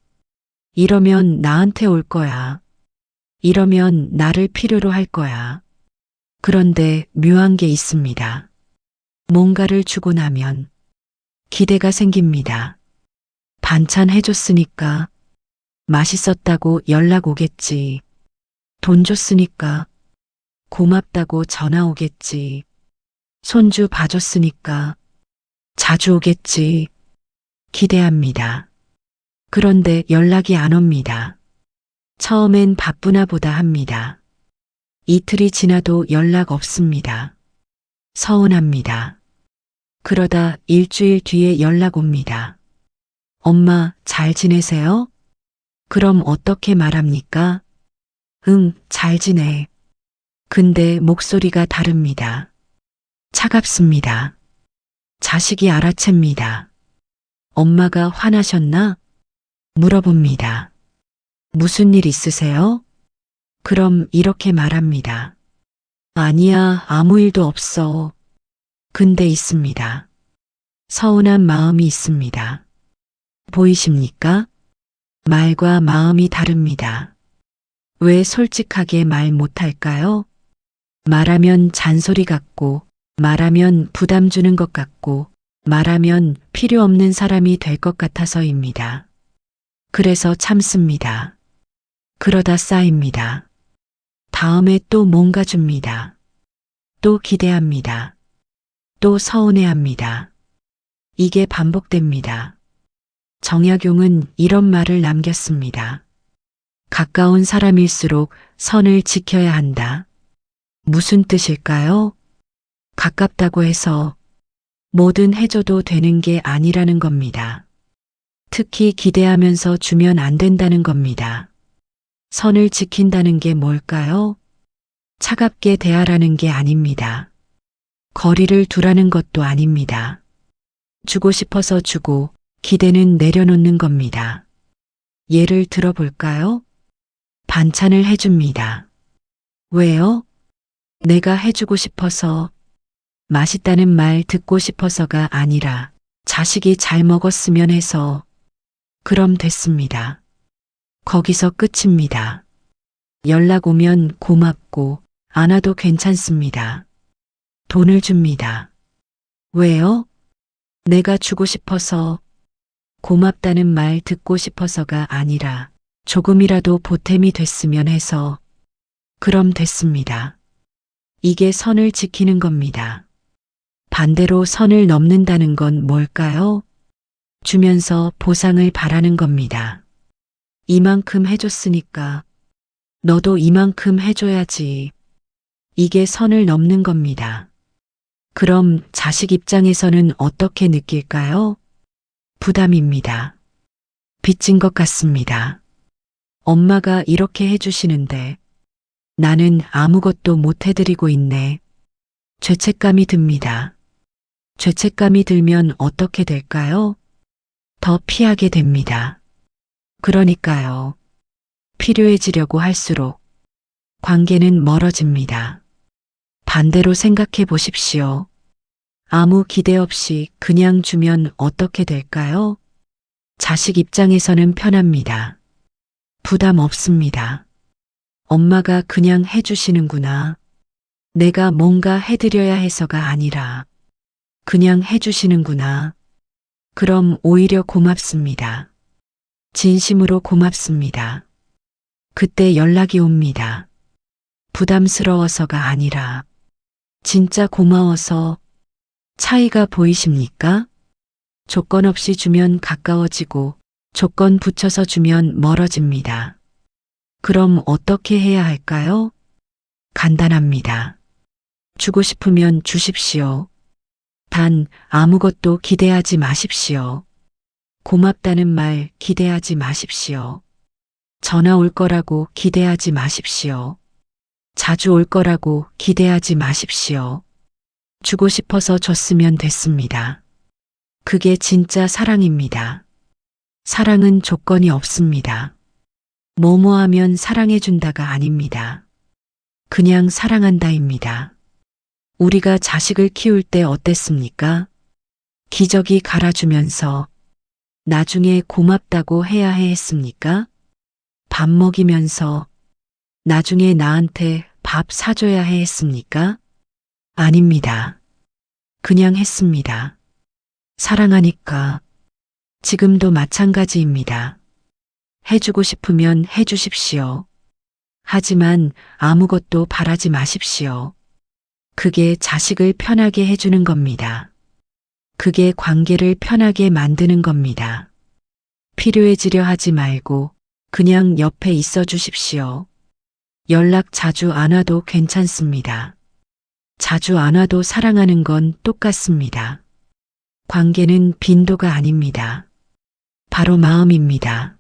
이러면 나한테 올 거야. 이러면 나를 필요로 할 거야. 그런데 묘한 게 있습니다. 뭔가를 주고 나면 기대가 생깁니다. 반찬 해줬으니까 맛있었다고 연락 오겠지. 돈 줬으니까 고맙다고 전화 오겠지. 손주 봐줬으니까 자주 오겠지. 기대합니다. 그런데 연락이 안 옵니다. 처음엔 바쁘나 보다 합니다. 이틀이 지나도 연락 없습니다. 서운합니다. 그러다 일주일 뒤에 연락 옵니다. 엄마, 잘 지내세요? 그럼 어떻게 말합니까? 응, 잘 지내. 근데 목소리가 다릅니다. 차갑습니다. 자식이 알아챕니다. 엄마가 화나셨나? 물어봅니다. 무슨 일 있으세요? 그럼 이렇게 말합니다. 아니야, 아무 일도 없어. 근데 있습니다. 서운한 마음이 있습니다. 보이십니까? 말과 마음이 다릅니다. 왜 솔직하게 말 못할까요? 말하면 잔소리 같고, 말하면 부담 주는 것 같고, 말하면 필요 없는 사람이 될 것 같아서입니다. 그래서 참습니다. 그러다 쌓입니다. 다음에 또 뭔가 줍니다. 또 기대합니다. 또 서운해합니다. 이게 반복됩니다. 정약용은 이런 말을 남겼습니다. 가까운 사람일수록 선을 지켜야 한다. 무슨 뜻일까요? 가깝다고 해서 뭐든 해줘도 되는 게 아니라는 겁니다. 특히 기대하면서 주면 안 된다는 겁니다. 선을 지킨다는 게 뭘까요? 차갑게 대하라는 게 아닙니다. 거리를 두라는 것도 아닙니다. 주고 싶어서 주고 기대는 내려놓는 겁니다. 예를 들어볼까요? 반찬을 해줍니다. 왜요? 내가 해주고 싶어서, 맛있다는 말 듣고 싶어서가 아니라 자식이 잘 먹었으면 해서. 그럼 됐습니다. 거기서 끝입니다. 연락 오면 고맙고 안 와도 괜찮습니다. 돈을 줍니다. 왜요? 내가 주고 싶어서, 고맙다는 말 듣고 싶어서가 아니라 조금이라도 보탬이 됐으면 해서. 그럼 됐습니다. 이게 선을 지키는 겁니다. 반대로 선을 넘는다는 건 뭘까요? 주면서 보상을 바라는 겁니다. 이만큼 해줬으니까 너도 이만큼 해줘야지. 이게 선을 넘는 겁니다. 그럼 자식 입장에서는 어떻게 느낄까요? 부담입니다. 빚진 것 같습니다. 엄마가 이렇게 해주시는데 나는 아무것도 못 해드리고 있네. 죄책감이 듭니다. 죄책감이 들면 어떻게 될까요? 더 피하게 됩니다. 그러니까요. 필요해지려고 할수록 관계는 멀어집니다. 반대로 생각해 보십시오. 아무 기대 없이 그냥 주면 어떻게 될까요? 자식 입장에서는 편합니다. 부담 없습니다. 엄마가 그냥 해주시는구나. 내가 뭔가 해드려야 해서가 아니라 그냥 해주시는구나. 그럼 오히려 고맙습니다. 진심으로 고맙습니다. 그때 연락이 옵니다. 부담스러워서가 아니라 진짜 고마워서. 차이가 보이십니까? 조건 없이 주면 가까워지고 조건 붙여서 주면 멀어집니다. 그럼 어떻게 해야 할까요? 간단합니다. 주고 싶으면 주십시오. 단 아무것도 기대하지 마십시오. 고맙다는 말 기대하지 마십시오. 전화 올 거라고 기대하지 마십시오. 자주 올 거라고 기대하지 마십시오. 주고 싶어서 줬으면 됐습니다. 그게 진짜 사랑입니다. 사랑은 조건이 없습니다. 뭐뭐 하면 사랑해준다가 아닙니다. 그냥 사랑한다입니다. 우리가 자식을 키울 때 어땠습니까? 기저귀 갈아주면서 나중에 고맙다고 해야 해 했습니까? 밥 먹이면서 나중에 나한테 밥 사줘야 해 했습니까? 아닙니다. 그냥 했습니다. 사랑하니까. 지금도 마찬가지입니다. 해주고 싶으면 해주십시오. 하지만 아무것도 바라지 마십시오. 그게 자식을 편하게 해주는 겁니다. 그게 관계를 편하게 만드는 겁니다. 필요해지려 하지 말고 그냥 옆에 있어 주십시오. 연락 자주 안 와도 괜찮습니다. 자주 안 와도 사랑하는 건 똑같습니다. 관계는 빈도가 아닙니다. 바로 마음입니다.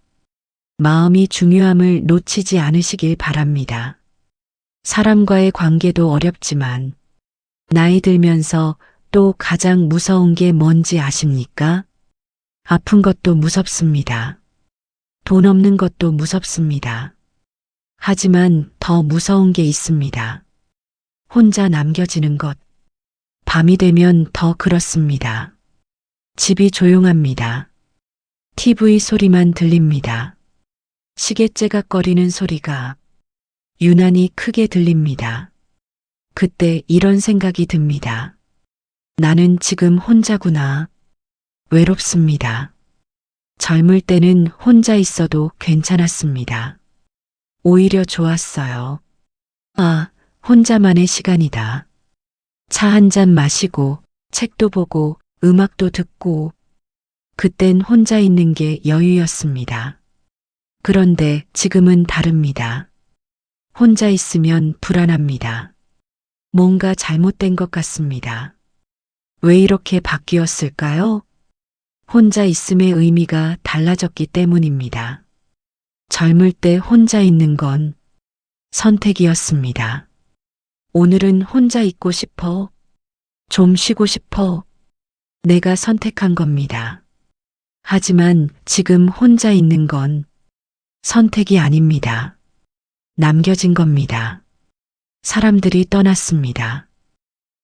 마음이 중요함을 놓치지 않으시길 바랍니다. 사람과의 관계도 어렵지만 나이 들면서 또 가장 무서운 게 뭔지 아십니까? 아픈 것도 무섭습니다. 돈 없는 것도 무섭습니다. 하지만 더 무서운 게 있습니다. 혼자 남겨지는 것. 밤이 되면 더 그렇습니다. 집이 조용합니다. TV 소리만 들립니다. 시계 째각거리는 소리가 유난히 크게 들립니다. 그때 이런 생각이 듭니다. 나는 지금 혼자구나. 외롭습니다. 젊을 때는 혼자 있어도 괜찮았습니다. 오히려 좋았어요. 아, 혼자만의 시간이다. 차 한 잔 마시고, 책도 보고, 음악도 듣고, 그땐 혼자 있는 게 여유였습니다. 그런데 지금은 다릅니다. 혼자 있으면 불안합니다. 뭔가 잘못된 것 같습니다. 왜 이렇게 바뀌었을까요? 혼자 있음의 의미가 달라졌기 때문입니다. 젊을 때 혼자 있는 건 선택이었습니다. 오늘은 혼자 있고 싶어. 좀 쉬고 싶어. 내가 선택한 겁니다. 하지만 지금 혼자 있는 건 선택이 아닙니다. 남겨진 겁니다. 사람들이 떠났습니다.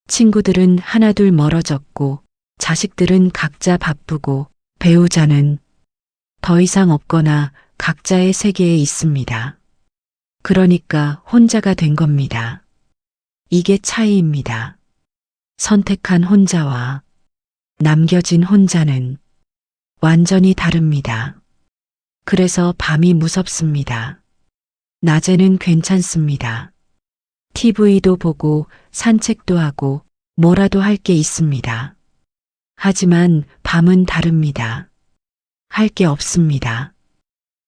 친구들은 하나둘 멀어졌고, 자식들은 각자 바쁘고, 배우자는 더 이상 없거나 각자의 세계에 있습니다. 그러니까 혼자가 된 겁니다. 이게 차이입니다. 선택한 혼자와 남겨진 혼자는 완전히 다릅니다. 그래서 밤이 무섭습니다. 낮에는 괜찮습니다. TV도 보고 산책도 하고 뭐라도 할 게 있습니다. 하지만 밤은 다릅니다. 할 게 없습니다.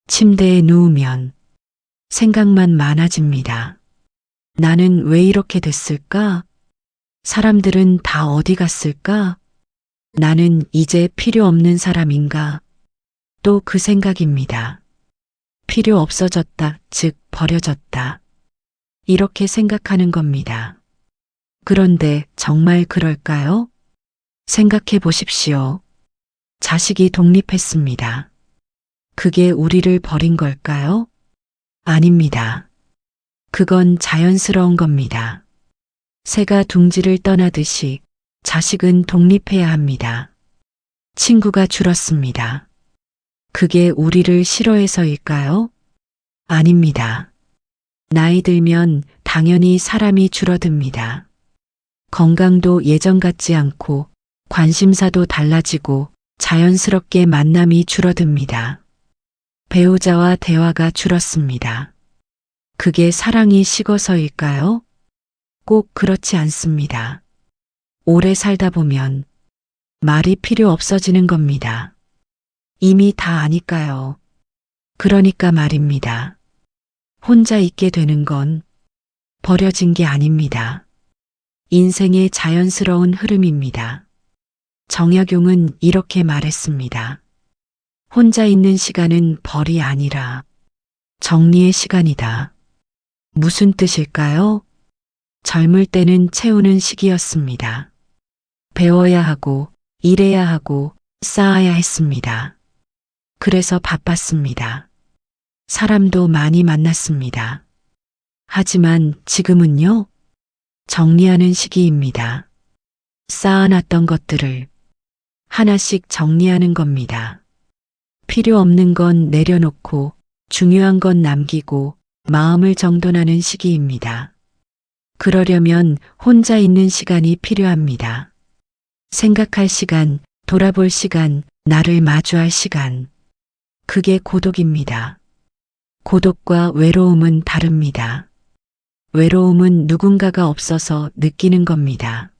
침대에 누우면 생각만 많아집니다. 나는 왜 이렇게 됐을까? 사람들은 다 어디 갔을까? 나는 이제 필요 없는 사람인가? 또 그 생각입니다. 필요 없어졌다, 즉 버려졌다. 이렇게 생각하는 겁니다. 그런데 정말 그럴까요? 생각해 보십시오. 자식이 독립했습니다. 그게 우리를 버린 걸까요? 아닙니다. 그건 자연스러운 겁니다. 새가 둥지를 떠나듯이 자식은 독립해야 합니다. 친구가 줄었습니다. 그게 우리를 싫어해서일까요? 아닙니다. 나이 들면 당연히 사람이 줄어듭니다. 건강도 예전 같지 않고 관심사도 달라지고 자연스럽게 만남이 줄어듭니다. 배우자와 대화가 줄었습니다. 그게 사랑이 식어서일까요? 꼭 그렇지 않습니다. 오래 살다 보면 말이 필요 없어지는 겁니다. 이미 다 아니까요. 그러니까 말입니다. 혼자 있게 되는 건 버려진 게 아닙니다. 인생의 자연스러운 흐름입니다. 정약용은 이렇게 말했습니다. 혼자 있는 시간은 벌이 아니라 정리의 시간이다. 무슨 뜻일까요? 젊을 때는 채우는 시기였습니다. 배워야 하고, 일해야 하고, 쌓아야 했습니다. 그래서 바빴습니다. 사람도 많이 만났습니다. 하지만 지금은요? 정리하는 시기입니다. 쌓아놨던 것들을 하나씩 정리하는 겁니다. 필요 없는 건 내려놓고 중요한 건 남기고 마음을 정돈하는 시기입니다. 그러려면 혼자 있는 시간이 필요합니다. 생각할 시간, 돌아볼 시간, 나를 마주할 시간. 그게 고독입니다. 고독과 외로움은 다릅니다. 외로움은 누군가가 없어서 느끼는 겁니다.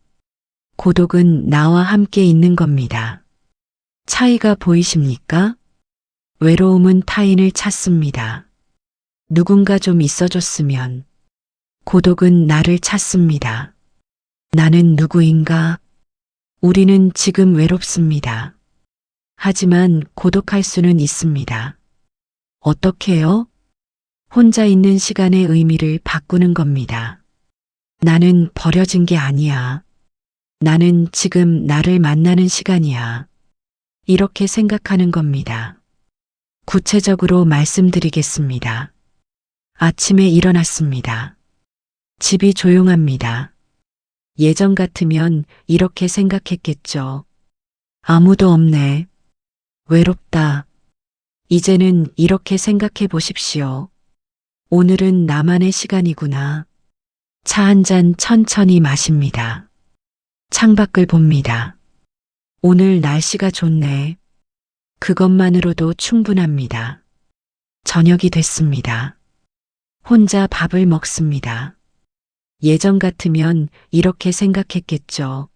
고독은 나와 함께 있는 겁니다. 차이가 보이십니까? 외로움은 타인을 찾습니다. 누군가 좀 있어줬으면. 고독은 나를 찾습니다. 나는 누구인가? 우리는 지금 외롭습니다. 하지만 고독할 수는 있습니다. 어떻게요? 혼자 있는 시간의 의미를 바꾸는 겁니다. 나는 버려진 게 아니야. 나는 지금 나를 만나는 시간이야. 이렇게 생각하는 겁니다. 구체적으로 말씀드리겠습니다. 아침에 일어났습니다. 집이 조용합니다. 예전 같으면 이렇게 생각했겠죠. 아무도 없네. 외롭다. 이제는 이렇게 생각해 보십시오. 오늘은 나만의 시간이구나. 차 한 잔 천천히 마십니다. 창밖을 봅니다. 오늘 날씨가 좋네. 그것만으로도 충분합니다. 저녁이 됐습니다. 혼자 밥을 먹습니다. 예전 같으면 이렇게 생각했겠죠.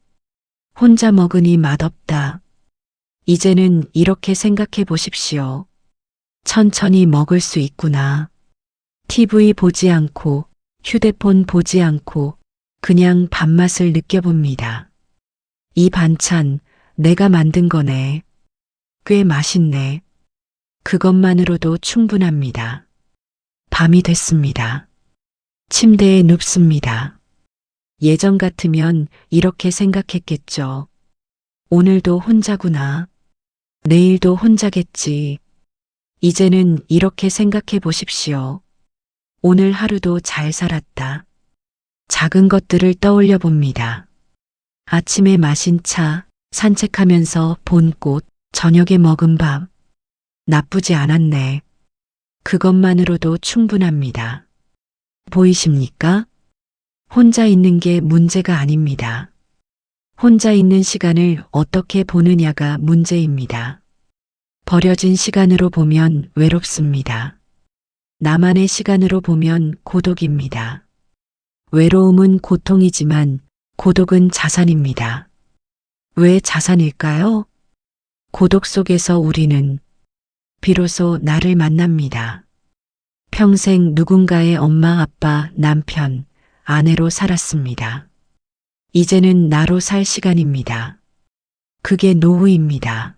혼자 먹으니 맛없다. 이제는 이렇게 생각해 보십시오. 천천히 먹을 수 있구나. TV 보지 않고 휴대폰 보지 않고 그냥 밥맛을 느껴봅니다. 이 반찬 내가 만든 거네. 꽤 맛있네. 그것만으로도 충분합니다. 밤이 됐습니다. 침대에 눕습니다. 예전 같으면 이렇게 생각했겠죠. 오늘도 혼자구나. 내일도 혼자겠지. 이제는 이렇게 생각해 보십시오. 오늘 하루도 잘 살았다. 작은 것들을 떠올려 봅니다. 아침에 마신 차, 산책하면서 본 꽃, 저녁에 먹은 밥. 나쁘지 않았네. 그것만으로도 충분합니다. 보이십니까? 혼자 있는 게 문제가 아닙니다. 혼자 있는 시간을 어떻게 보느냐가 문제입니다. 버려진 시간으로 보면 외롭습니다. 나만의 시간으로 보면 고독입니다. 외로움은 고통이지만 고독은 자산입니다. 왜 자산일까요? 고독 속에서 우리는 비로소 나를 만납니다. 평생 누군가의 엄마, 아빠, 남편, 아내로 살았습니다. 이제는 나로 살 시간입니다. 그게 노후입니다.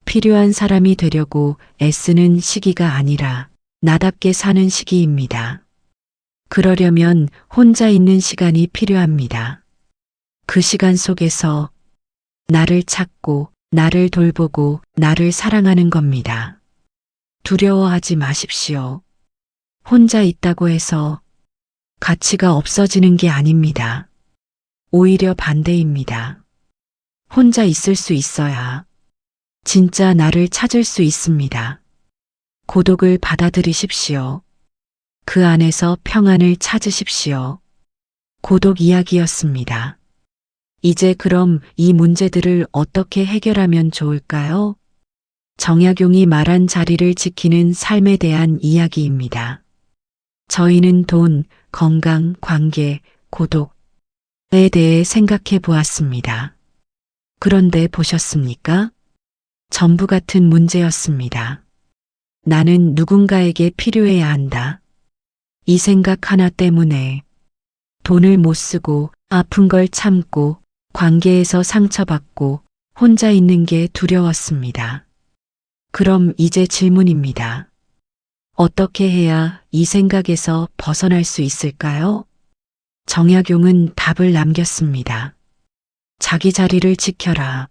필요한 사람이 되려고 애쓰는 시기가 아니라 나답게 사는 시기입니다. 그러려면 혼자 있는 시간이 필요합니다. 그 시간 속에서 나를 찾고 나를 돌보고 나를 사랑하는 겁니다. 두려워하지 마십시오. 혼자 있다고 해서 가치가 없어지는 게 아닙니다. 오히려 반대입니다. 혼자 있을 수 있어야 진짜 나를 찾을 수 있습니다. 고독을 받아들이십시오. 그 안에서 평안을 찾으십시오. 고독 이야기였습니다. 이제 그럼 이 문제들을 어떻게 해결하면 좋을까요? 정약용이 말한 자리를 지키는 삶에 대한 이야기입니다. 저희는 돈, 건강, 관계, 고독에 대해 생각해 보았습니다. 그런데 보셨습니까? 전부 같은 문제였습니다. 나는 누군가에게 필요해야 한다. 이 생각 하나 때문에 돈을 못 쓰고 아픈 걸 참고 관계에서 상처받고 혼자 있는 게 두려웠습니다. 그럼 이제 질문입니다. 어떻게 해야 이 생각에서 벗어날 수 있을까요? 정약용은 답을 남겼습니다. 자기 자리를 지켜라.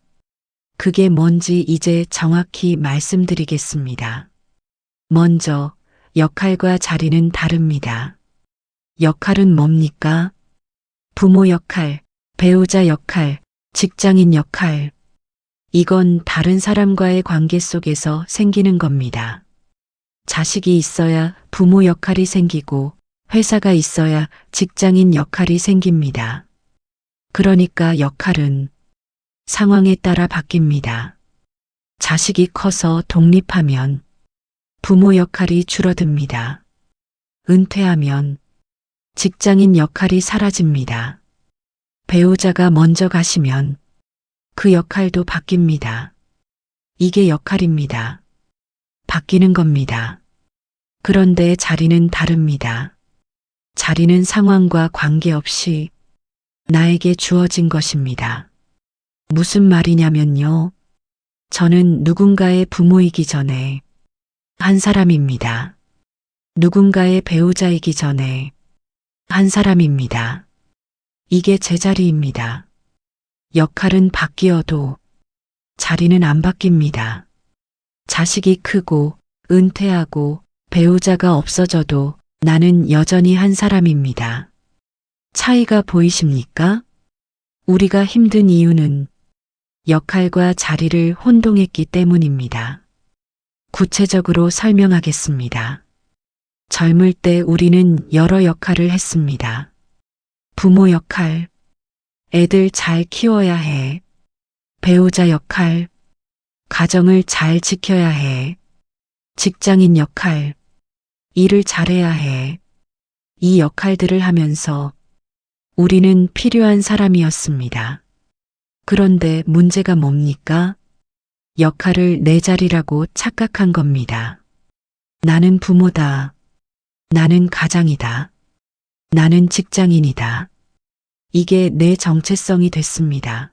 그게 뭔지 이제 정확히 말씀드리겠습니다. 먼저 역할과 자리는 다릅니다. 역할은 뭡니까? 부모 역할, 배우자 역할, 직장인 역할. 이건 다른 사람과의 관계 속에서 생기는 겁니다. 자식이 있어야 부모 역할이 생기고 회사가 있어야 직장인 역할이 생깁니다. 그러니까 역할은 상황에 따라 바뀝니다. 자식이 커서 독립하면 부모 역할이 줄어듭니다. 은퇴하면 직장인 역할이 사라집니다. 배우자가 먼저 가시면 그 역할도 바뀝니다. 이게 역할입니다. 바뀌는 겁니다. 그런데 자리는 다릅니다. 자리는 상황과 관계없이 나에게 주어진 것입니다. 무슨 말이냐면요. 저는 누군가의 부모이기 전에 한 사람입니다. 누군가의 배우자이기 전에 한 사람입니다. 이게 제 자리입니다. 역할은 바뀌어도 자리는 안 바뀝니다. 자식이 크고 은퇴하고 배우자가 없어져도 나는 여전히 한 사람입니다. 차이가 보이십니까? 우리가 힘든 이유는 역할과 자리를 혼동했기 때문입니다. 구체적으로 설명하겠습니다. 젊을 때 우리는 여러 역할을 했습니다. 부모 역할, 애들 잘 키워야 해. 배우자 역할, 가정을 잘 지켜야 해. 직장인 역할, 일을 잘해야 해. 이 역할들을 하면서 우리는 필요한 사람이었습니다. 그런데 문제가 뭡니까? 역할을 내 자리라고 착각한 겁니다. 나는 부모다. 나는 가장이다. 나는 직장인이다. 이게 내 정체성이 됐습니다.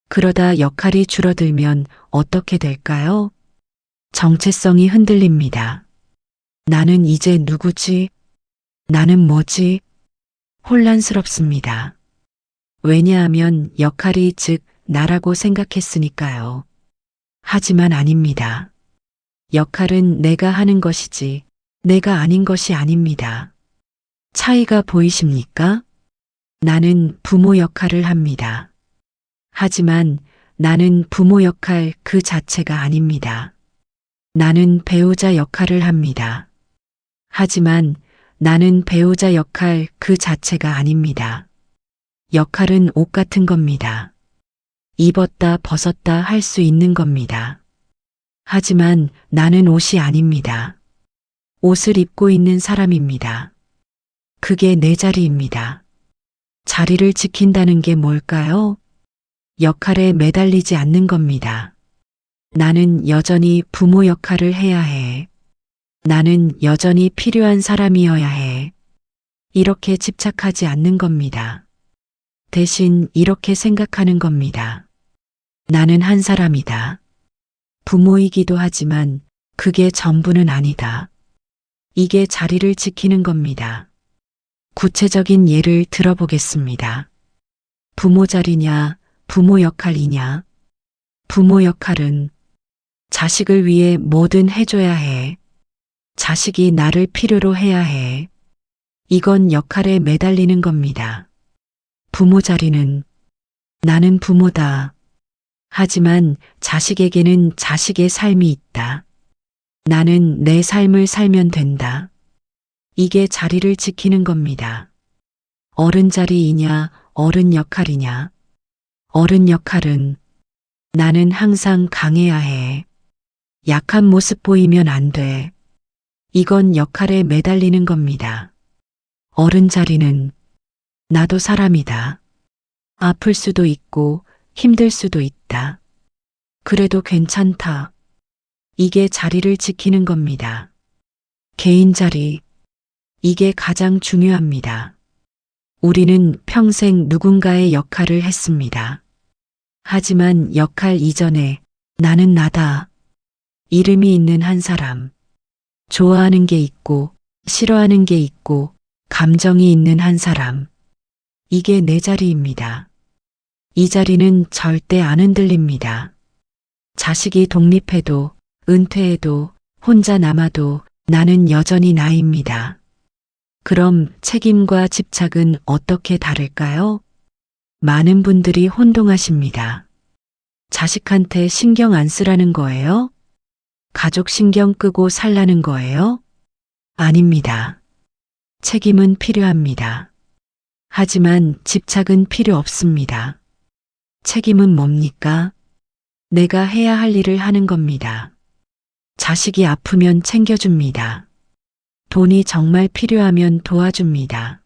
그러다 역할이 줄어들면 어떻게 될까요? 정체성이 흔들립니다. 나는 이제 누구지? 나는 뭐지? 혼란스럽습니다. 왜냐하면 역할이 즉 나라고 생각했으니까요. 하지만 아닙니다. 역할은 내가 하는 것이지 내가 아닌 것이 아닙니다. 차이가 보이십니까? 나는 부모 역할을 합니다. 하지만 나는 부모 역할 그 자체가 아닙니다. 나는 배우자 역할을 합니다. 하지만 나는 배우자 역할 그 자체가 아닙니다. 역할은 옷 같은 겁니다. 입었다 벗었다 할 수 있는 겁니다. 하지만 나는 옷이 아닙니다. 옷을 입고 있는 사람입니다. 그게 내 자리입니다. 자리를 지킨다는 게 뭘까요? 역할에 매달리지 않는 겁니다. 나는 여전히 부모 역할을 해야 해. 나는 여전히 필요한 사람이어야 해. 이렇게 집착하지 않는 겁니다. 대신 이렇게 생각하는 겁니다. 나는 한 사람이다. 부모이기도 하지만 그게 전부는 아니다. 이게 자리를 지키는 겁니다. 구체적인 예를 들어보겠습니다. 부모 자리냐, 부모 역할이냐. 부모 역할은 자식을 위해 뭐든 해줘야 해. 자식이 나를 필요로 해야 해. 이건 역할에 매달리는 겁니다. 부모 자리는 나는 부모다. 하지만 자식에게는 자식의 삶이 있다. 나는 내 삶을 살면 된다. 이게 자리를 지키는 겁니다. 어른 자리이냐, 어른 역할이냐. 어른 역할은 나는 항상 강해야 해. 약한 모습 보이면 안 돼. 이건 역할에 매달리는 겁니다. 어른 자리는 나도 사람이다. 아플 수도 있고 힘들 수도 있다. 그래도 괜찮다. 이게 자리를 지키는 겁니다. 개인 자리. 이게 가장 중요합니다. 우리는 평생 누군가의 역할을 했습니다. 하지만 역할 이전에 나는 나다. 이름이 있는 한 사람. 좋아하는 게 있고 싫어하는 게 있고 감정이 있는 한 사람. 이게 내 자리입니다. 이 자리는 절대 안 흔들립니다. 자식이 독립해도 은퇴해도 혼자 남아도 나는 여전히 나입니다. 그럼 책임과 집착은 어떻게 다를까요? 많은 분들이 혼동하십니다. 자식한테 신경 안 쓰라는 거예요? 가족 신경 끄고 살라는 거예요? 아닙니다. 책임은 필요합니다. 하지만 집착은 필요 없습니다. 책임은 뭡니까? 내가 해야 할 일을 하는 겁니다. 자식이 아프면 챙겨줍니다. 돈이 정말 필요하면 도와줍니다.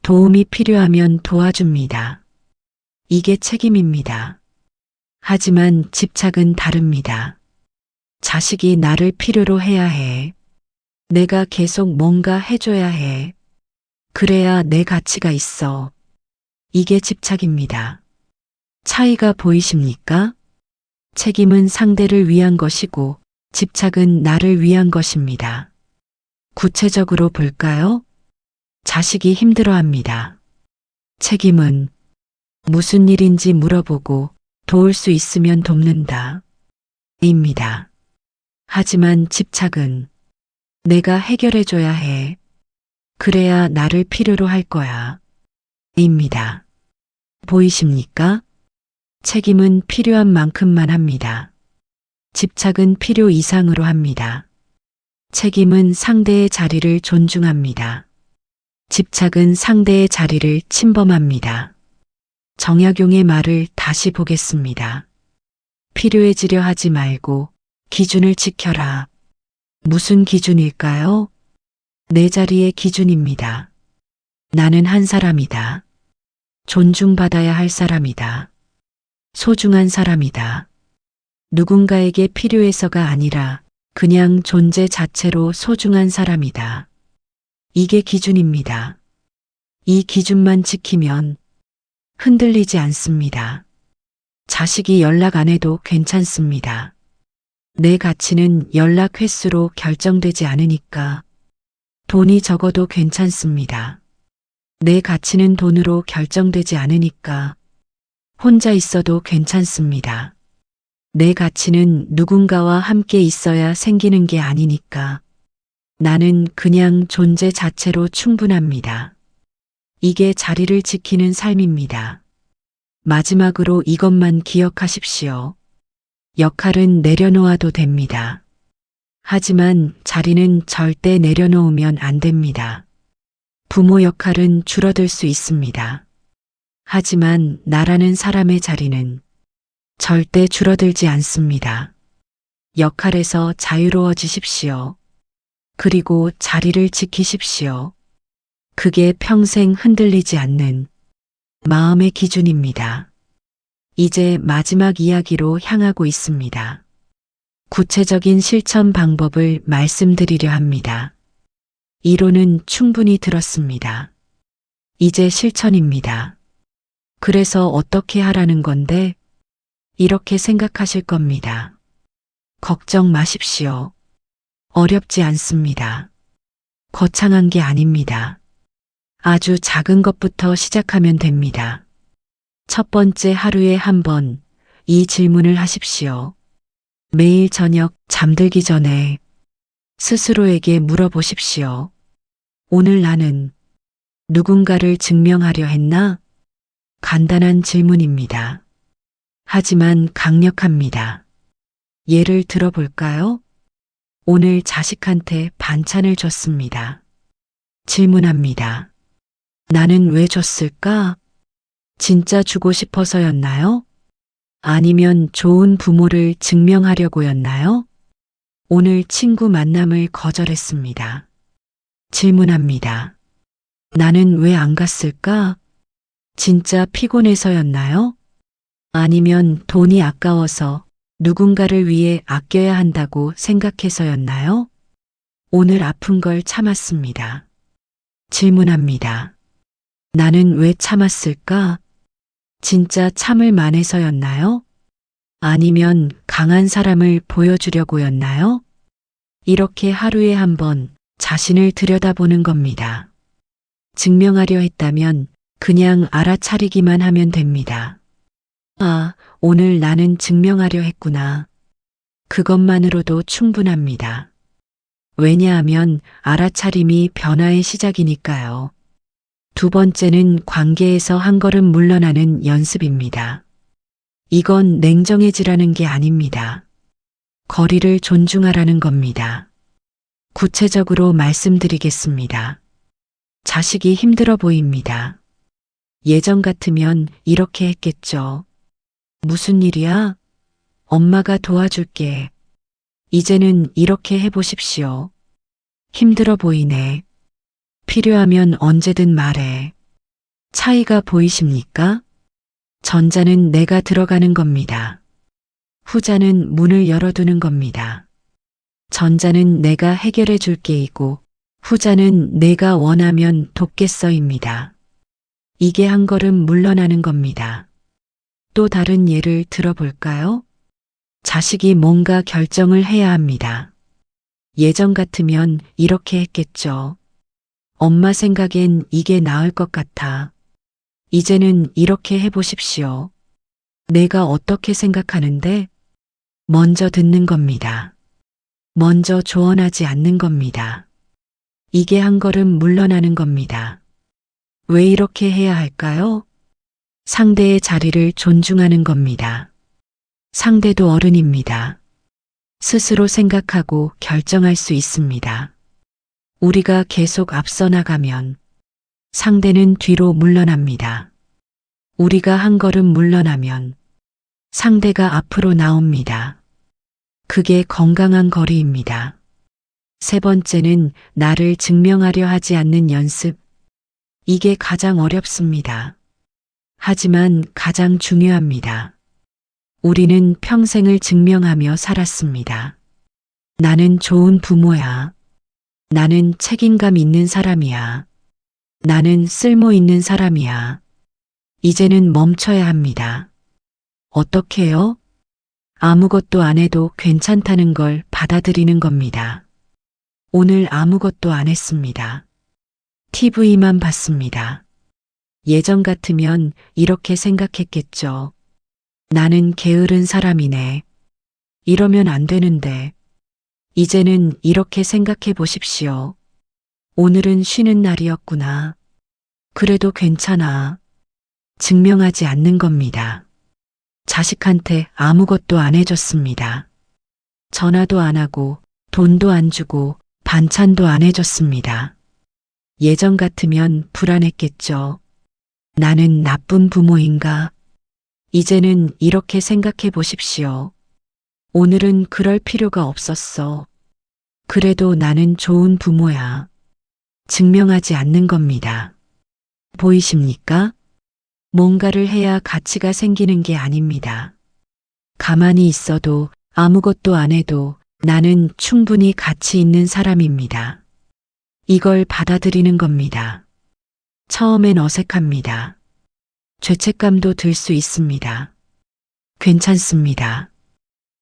도움이 필요하면 도와줍니다. 이게 책임입니다. 하지만 집착은 다릅니다. 자식이 나를 필요로 해야 해. 내가 계속 뭔가 해줘야 해. 그래야 내 가치가 있어. 이게 집착입니다. 차이가 보이십니까? 책임은 상대를 위한 것이고 집착은 나를 위한 것입니다. 구체적으로 볼까요? 자식이 힘들어합니다. 책임은 무슨 일인지 물어보고 도울 수 있으면 돕는다. 입니다. 하지만 집착은 내가 해결해줘야 해. 그래야 나를 필요로 할 거야. 입니다. 보이십니까? 책임은 필요한 만큼만 합니다. 집착은 필요 이상으로 합니다. 책임은 상대의 자리를 존중합니다. 집착은 상대의 자리를 침범합니다. 정약용의 말을 다시 보겠습니다. 필요해지려 하지 말고 기준을 지켜라. 무슨 기준일까요? 내 자리의 기준입니다. 나는 한 사람이다. 존중받아야 할 사람이다. 소중한 사람이다. 누군가에게 필요해서가 아니라 그냥 존재 자체로 소중한 사람이다. 이게 기준입니다. 이 기준만 지키면 흔들리지 않습니다. 자식이 연락 안 해도 괜찮습니다. 내 가치는 연락 횟수로 결정되지 않으니까 돈이 적어도 괜찮습니다. 내 가치는 돈으로 결정되지 않으니까 혼자 있어도 괜찮습니다. 내 가치는 누군가와 함께 있어야 생기는 게 아니니까 나는 그냥 존재 자체로 충분합니다. 이게 자리를 지키는 삶입니다. 마지막으로 이것만 기억하십시오. 역할은 내려놓아도 됩니다. 하지만 자리는 절대 내려놓으면 안 됩니다. 부모 역할은 줄어들 수 있습니다. 하지만 나라는 사람의 자리는 절대 줄어들지 않습니다. 역할에서 자유로워지십시오. 그리고 자리를 지키십시오. 그게 평생 흔들리지 않는 마음의 기준입니다. 이제 마지막 이야기로 향하고 있습니다. 구체적인 실천 방법을 말씀드리려 합니다. 이론은 충분히 들었습니다. 이제 실천입니다. 그래서 어떻게 하라는 건데? 이렇게 생각하실 겁니다. 걱정 마십시오. 어렵지 않습니다. 거창한 게 아닙니다. 아주 작은 것부터 시작하면 됩니다. 첫 번째, 하루에 한 번 이 질문을 하십시오. 매일 저녁 잠들기 전에 스스로에게 물어보십시오. 오늘 나는 누군가를 증명하려 했나? 간단한 질문입니다. 하지만 강력합니다. 예를 들어볼까요? 오늘 자식한테 반찬을 줬습니다. 질문합니다. 나는 왜 줬을까? 진짜 주고 싶어서였나요? 아니면 좋은 부모를 증명하려고였나요? 오늘 친구 만남을 거절했습니다. 질문합니다. 나는 왜 안 갔을까? 진짜 피곤해서였나요? 아니면 돈이 아까워서 누군가를 위해 아껴야 한다고 생각해서였나요? 오늘 아픈 걸 참았습니다. 질문합니다. 나는 왜 참았을까? 진짜 참을 만해서였나요? 아니면 강한 사람을 보여주려고였나요? 이렇게 하루에 한 번 자신을 들여다보는 겁니다. 증명하려 했다면 그냥 알아차리기만 하면 됩니다. 아, 오늘 나는 증명하려 했구나. 그것만으로도 충분합니다. 왜냐하면 알아차림이 변화의 시작이니까요. 두 번째는 관계에서 한 걸음 물러나는 연습입니다. 이건 냉정해지라는 게 아닙니다. 거리를 존중하라는 겁니다. 구체적으로 말씀드리겠습니다. 자식이 힘들어 보입니다. 예전 같으면 이렇게 했겠죠. 무슨 일이야? 엄마가 도와줄게. 이제는 이렇게 해보십시오. 힘들어 보이네. 필요하면 언제든 말해. 차이가 보이십니까? 전자는 내가 들어가는 겁니다. 후자는 문을 열어두는 겁니다. 전자는 내가 해결해 줄 게이고 후자는 내가 원하면 돕겠어입니다. 이게 한 걸음 물러나는 겁니다. 또 다른 예를 들어볼까요? 자식이 뭔가 결정을 해야 합니다. 예전 같으면 이렇게 했겠죠. 엄마 생각엔 이게 나을 것 같아. 이제는 이렇게 해보십시오. 내가 어떻게 생각하는데? 먼저 듣는 겁니다. 먼저 조언하지 않는 겁니다. 이게 한 걸음 물러나는 겁니다. 왜 이렇게 해야 할까요? 상대의 자리를 존중하는 겁니다. 상대도 어른입니다. 스스로 생각하고 결정할 수 있습니다. 우리가 계속 앞서 나가면 상대는 뒤로 물러납니다. 우리가 한 걸음 물러나면 상대가 앞으로 나옵니다. 그게 건강한 거리입니다. 세 번째는 나를 증명하려 하지 않는 연습. 이게 가장 어렵습니다. 하지만 가장 중요합니다. 우리는 평생을 증명하며 살았습니다. 나는 좋은 부모야. 나는 책임감 있는 사람이야. 나는 쓸모 있는 사람이야. 이제는 멈춰야 합니다. 어떻게요? 아무것도 안 해도 괜찮다는 걸 받아들이는 겁니다. 오늘 아무것도 안 했습니다. TV만 봤습니다. 예전 같으면 이렇게 생각했겠죠. 나는 게으른 사람이네. 이러면 안 되는데. 이제는 이렇게 생각해 보십시오. 오늘은 쉬는 날이었구나. 그래도 괜찮아. 증명하지 않는 겁니다. 자식한테 아무것도 안 해줬습니다. 전화도 안 하고 돈도 안 주고 반찬도 안 해줬습니다. 예전 같으면 불안했겠죠. 나는 나쁜 부모인가? 이제는 이렇게 생각해 보십시오. 오늘은 그럴 필요가 없었어. 그래도 나는 좋은 부모야. 증명하지 않는 겁니다. 보이십니까? 뭔가를 해야 가치가 생기는 게 아닙니다. 가만히 있어도 아무것도 안 해도 나는 충분히 가치 있는 사람입니다. 이걸 받아들이는 겁니다. 처음엔 어색합니다. 죄책감도 들 수 있습니다. 괜찮습니다.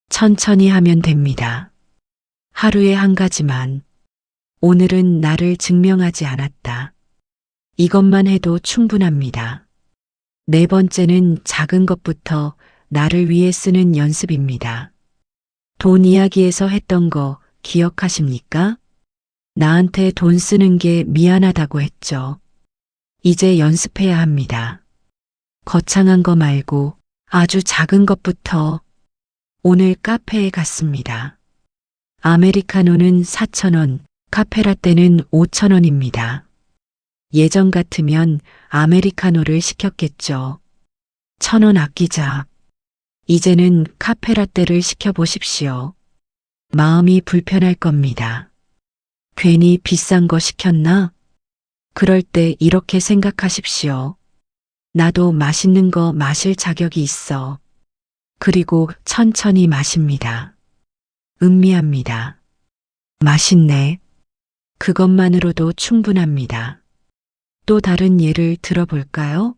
천천히 하면 됩니다. 하루에 한 가지만. 오늘은 나를 증명하지 않았다. 이것만 해도 충분합니다. 네 번째는 작은 것부터 나를 위해 쓰는 연습입니다. 돈 이야기에서 했던 거 기억하십니까? 나한테 돈 쓰는 게 미안하다고 했죠. 이제 연습해야 합니다. 거창한 거 말고 아주 작은 것부터. 오늘 카페에 갔습니다. 아메리카노는 4,000원, 카페라떼는 5,000원입니다. 예전 같으면 아메리카노를 시켰겠죠. 1,000원 아끼자. 이제는 카페라떼를 시켜보십시오. 마음이 불편할 겁니다. 괜히 비싼 거 시켰나? 그럴 때 이렇게 생각하십시오. 나도 맛있는 거 마실 자격이 있어. 그리고 천천히 마십니다. 음미합니다. 맛있네. 그것만으로도 충분합니다. 또 다른 예를 들어볼까요?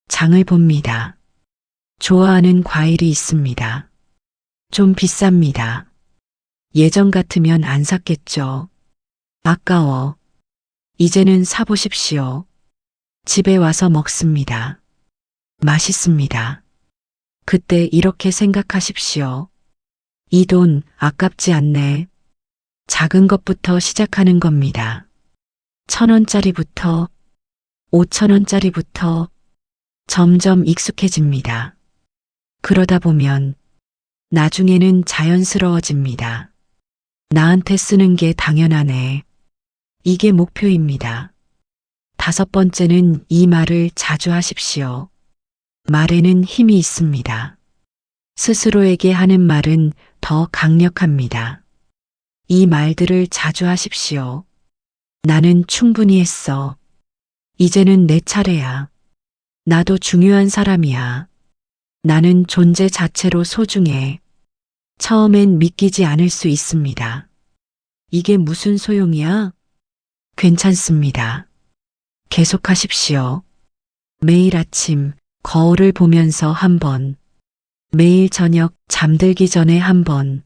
장을 봅니다. 좋아하는 과일이 있습니다. 좀 비쌉니다. 예전 같으면 안 샀겠죠. 아까워. 이제는 사보십시오. 집에 와서 먹습니다. 맛있습니다. 그때 이렇게 생각하십시오. 이 돈 아깝지 않네. 작은 것부터 시작하는 겁니다. 1,000원짜리부터, 5,000원짜리부터 점점 익숙해집니다. 그러다 보면 나중에는 자연스러워집니다. 나한테 쓰는 게 당연하네. 이게 목표입니다. 다섯 번째는 이 말을 자주 하십시오. 말에는 힘이 있습니다. 스스로에게 하는 말은 더 강력합니다. 이 말들을 자주 하십시오. 나는 충분히 했어. 이제는 내 차례야. 나도 중요한 사람이야. 나는 존재 자체로 소중해. 처음엔 믿기지 않을 수 있습니다. 이게 무슨 소용이야? 괜찮습니다. 계속하십시오. 매일 아침 거울을 보면서 한 번, 매일 저녁 잠들기 전에 한 번,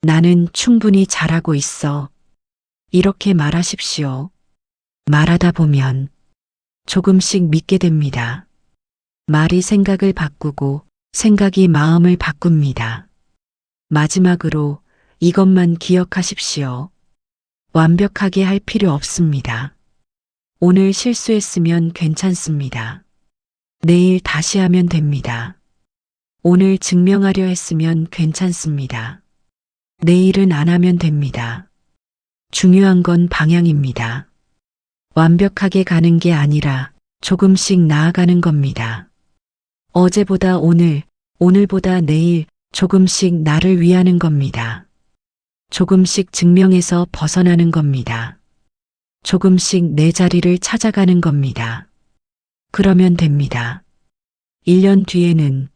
나는 충분히 잘하고 있어. 이렇게 말하십시오. 말하다 보면 조금씩 믿게 됩니다. 말이 생각을 바꾸고 생각이 마음을 바꿉니다. 마지막으로 이것만 기억하십시오. 완벽하게 할 필요 없습니다. 오늘 실수했으면 괜찮습니다. 내일 다시 하면 됩니다. 오늘 증명하려 했으면 괜찮습니다. 내일은 안 하면 됩니다. 중요한 건 방향입니다. 완벽하게 가는 게 아니라 조금씩 나아가는 겁니다. 어제보다 오늘, 오늘보다 내일 조금씩 나를 위하는 겁니다. 조금씩 증명해서 벗어나는 겁니다. 조금씩 내 자리를 찾아가는 겁니다. 그러면 됩니다. 1년 뒤에는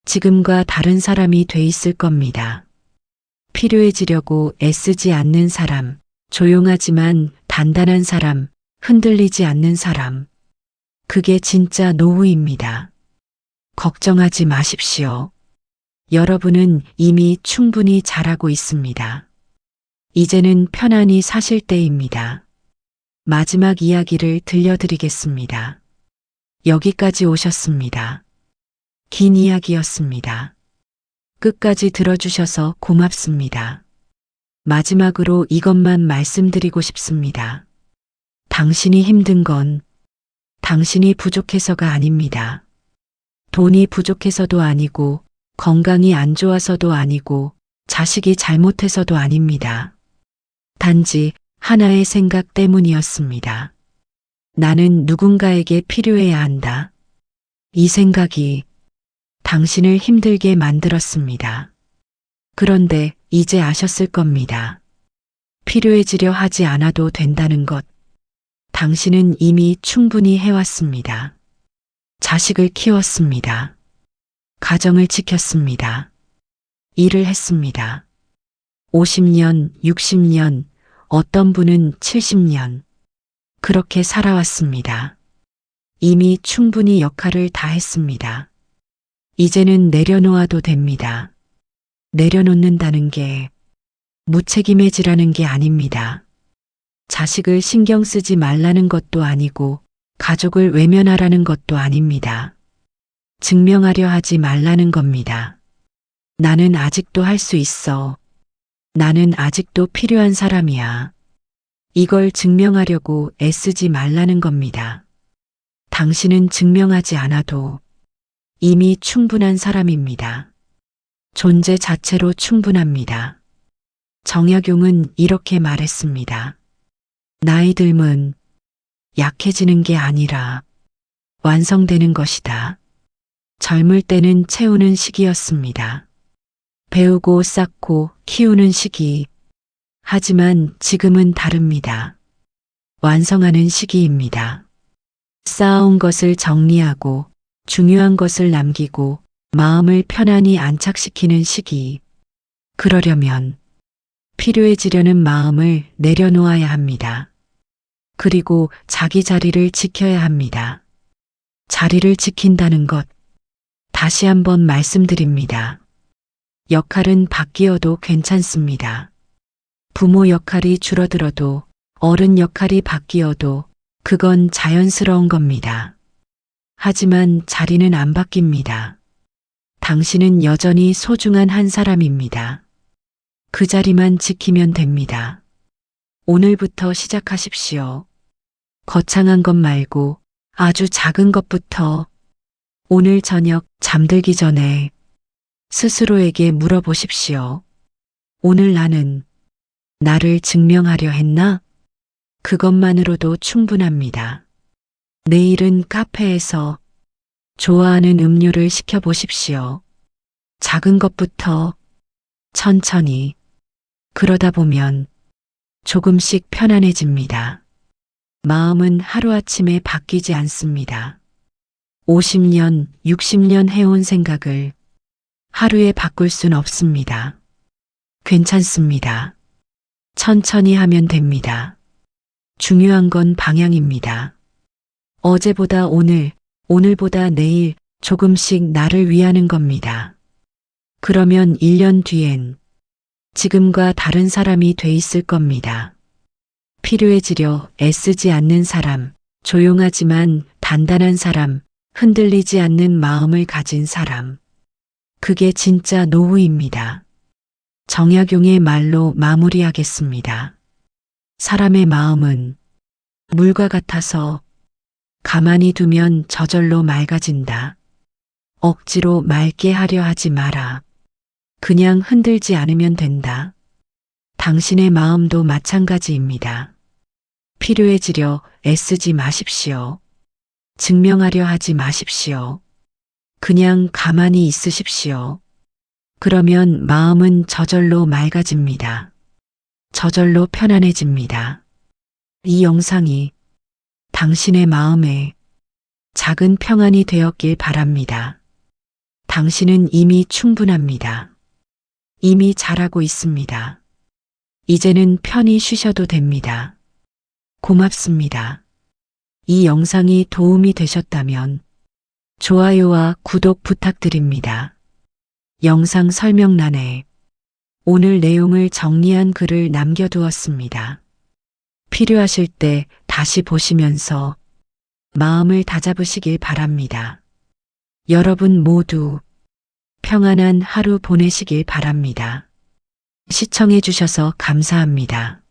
지금과 다른 사람이 돼 있을 겁니다. 필요해지려고 애쓰지 않는 사람, 조용하지만 단단한 사람, 흔들리지 않는 사람. 그게 진짜 노후입니다. 걱정하지 마십시오. 여러분은 이미 충분히 잘하고 있습니다. 이제는 편안히 사실 때입니다. 마지막 이야기를 들려드리겠습니다. 여기까지 오셨습니다. 긴 이야기였습니다. 끝까지 들어주셔서 고맙습니다. 마지막으로 이것만 말씀드리고 싶습니다. 당신이 힘든 건 당신이 부족해서가 아닙니다. 돈이 부족해서도 아니고 건강이 안 좋아서도 아니고 자식이 잘못해서도 아닙니다. 단지 하나의 생각 때문이었습니다. 나는 누군가에게 필요해야 한다. 이 생각이 당신을 힘들게 만들었습니다. 그런데 이제 아셨을 겁니다. 필요해지려 하지 않아도 된다는 것. 당신은 이미 충분히 해왔습니다. 자식을 키웠습니다. 가정을 지켰습니다. 일을 했습니다. 50년, 60년, 어떤 분은 70년. 그렇게 살아왔습니다. 이미 충분히 역할을 다 했습니다. 이제는 내려놓아도 됩니다. 내려놓는다는 게 무책임해지라는 게 아닙니다. 자식을 신경 쓰지 말라는 것도 아니고 가족을 외면하라는 것도 아닙니다. 증명하려 하지 말라는 겁니다. 나는 아직도 할 수 있어. 나는 아직도 필요한 사람이야. 이걸 증명하려고 애쓰지 말라는 겁니다. 당신은 증명하지 않아도 이미 충분한 사람입니다. 존재 자체로 충분합니다. 정약용은 이렇게 말했습니다. 나이 들면 약해지는 게 아니라 완성되는 것이다. 젊을 때는 채우는 시기였습니다. 배우고 쌓고 키우는 시기. 하지만 지금은 다릅니다. 완성하는 시기입니다. 쌓아온 것을 정리하고 중요한 것을 남기고 마음을 편안히 안착시키는 시기. 그러려면 필요해지려는 마음을 내려놓아야 합니다. 그리고 자기 자리를 지켜야 합니다. 자리를 지킨다는 것. 다시 한번 말씀드립니다. 역할은 바뀌어도 괜찮습니다. 부모 역할이 줄어들어도 어른 역할이 바뀌어도 그건 자연스러운 겁니다. 하지만 자리는 안 바뀝니다. 당신은 여전히 소중한 한 사람입니다. 그 자리만 지키면 됩니다. 오늘부터 시작하십시오. 거창한 것 말고 아주 작은 것부터 오늘 저녁 잠들기 전에 스스로에게 물어보십시오. 오늘 나는 나를 증명하려 했나? 그것만으로도 충분합니다. 내일은 카페에서 좋아하는 음료를 시켜보십시오. 작은 것부터 천천히, 그러다 보면 조금씩 편안해집니다. 마음은 하루아침에 바뀌지 않습니다. 50년, 60년 해온 생각을 하루에 바꿀 순 없습니다. 괜찮습니다. 천천히 하면 됩니다. 중요한 건 방향입니다. 어제보다 오늘, 오늘보다 내일 조금씩 나를 위하는 겁니다. 그러면 1년 뒤엔 지금과 다른 사람이 돼 있을 겁니다. 필요해지려 애쓰지 않는 사람, 조용하지만 단단한 사람, 흔들리지 않는 마음을 가진 사람. 그게 진짜 노후입니다. 정약용의 말로 마무리하겠습니다. 사람의 마음은 물과 같아서 가만히 두면 저절로 맑아진다. 억지로 맑게 하려 하지 마라. 그냥 흔들지 않으면 된다. 당신의 마음도 마찬가지입니다. 필요해지려 애쓰지 마십시오. 증명하려 하지 마십시오. 그냥 가만히 있으십시오. 그러면 마음은 저절로 맑아집니다. 저절로 편안해집니다. 이 영상이 당신의 마음에 작은 평안이 되었길 바랍니다. 당신은 이미 충분합니다. 이미 잘하고 있습니다. 이제는 편히 쉬셔도 됩니다. 고맙습니다. 이 영상이 도움이 되셨다면 좋아요와 구독 부탁드립니다. 영상 설명란에 오늘 내용을 정리한 글을 남겨두었습니다. 필요하실 때 다시 보시면서 마음을 다잡으시길 바랍니다. 여러분 모두 평안한 하루 보내시길 바랍니다. 시청해 주셔서 감사합니다.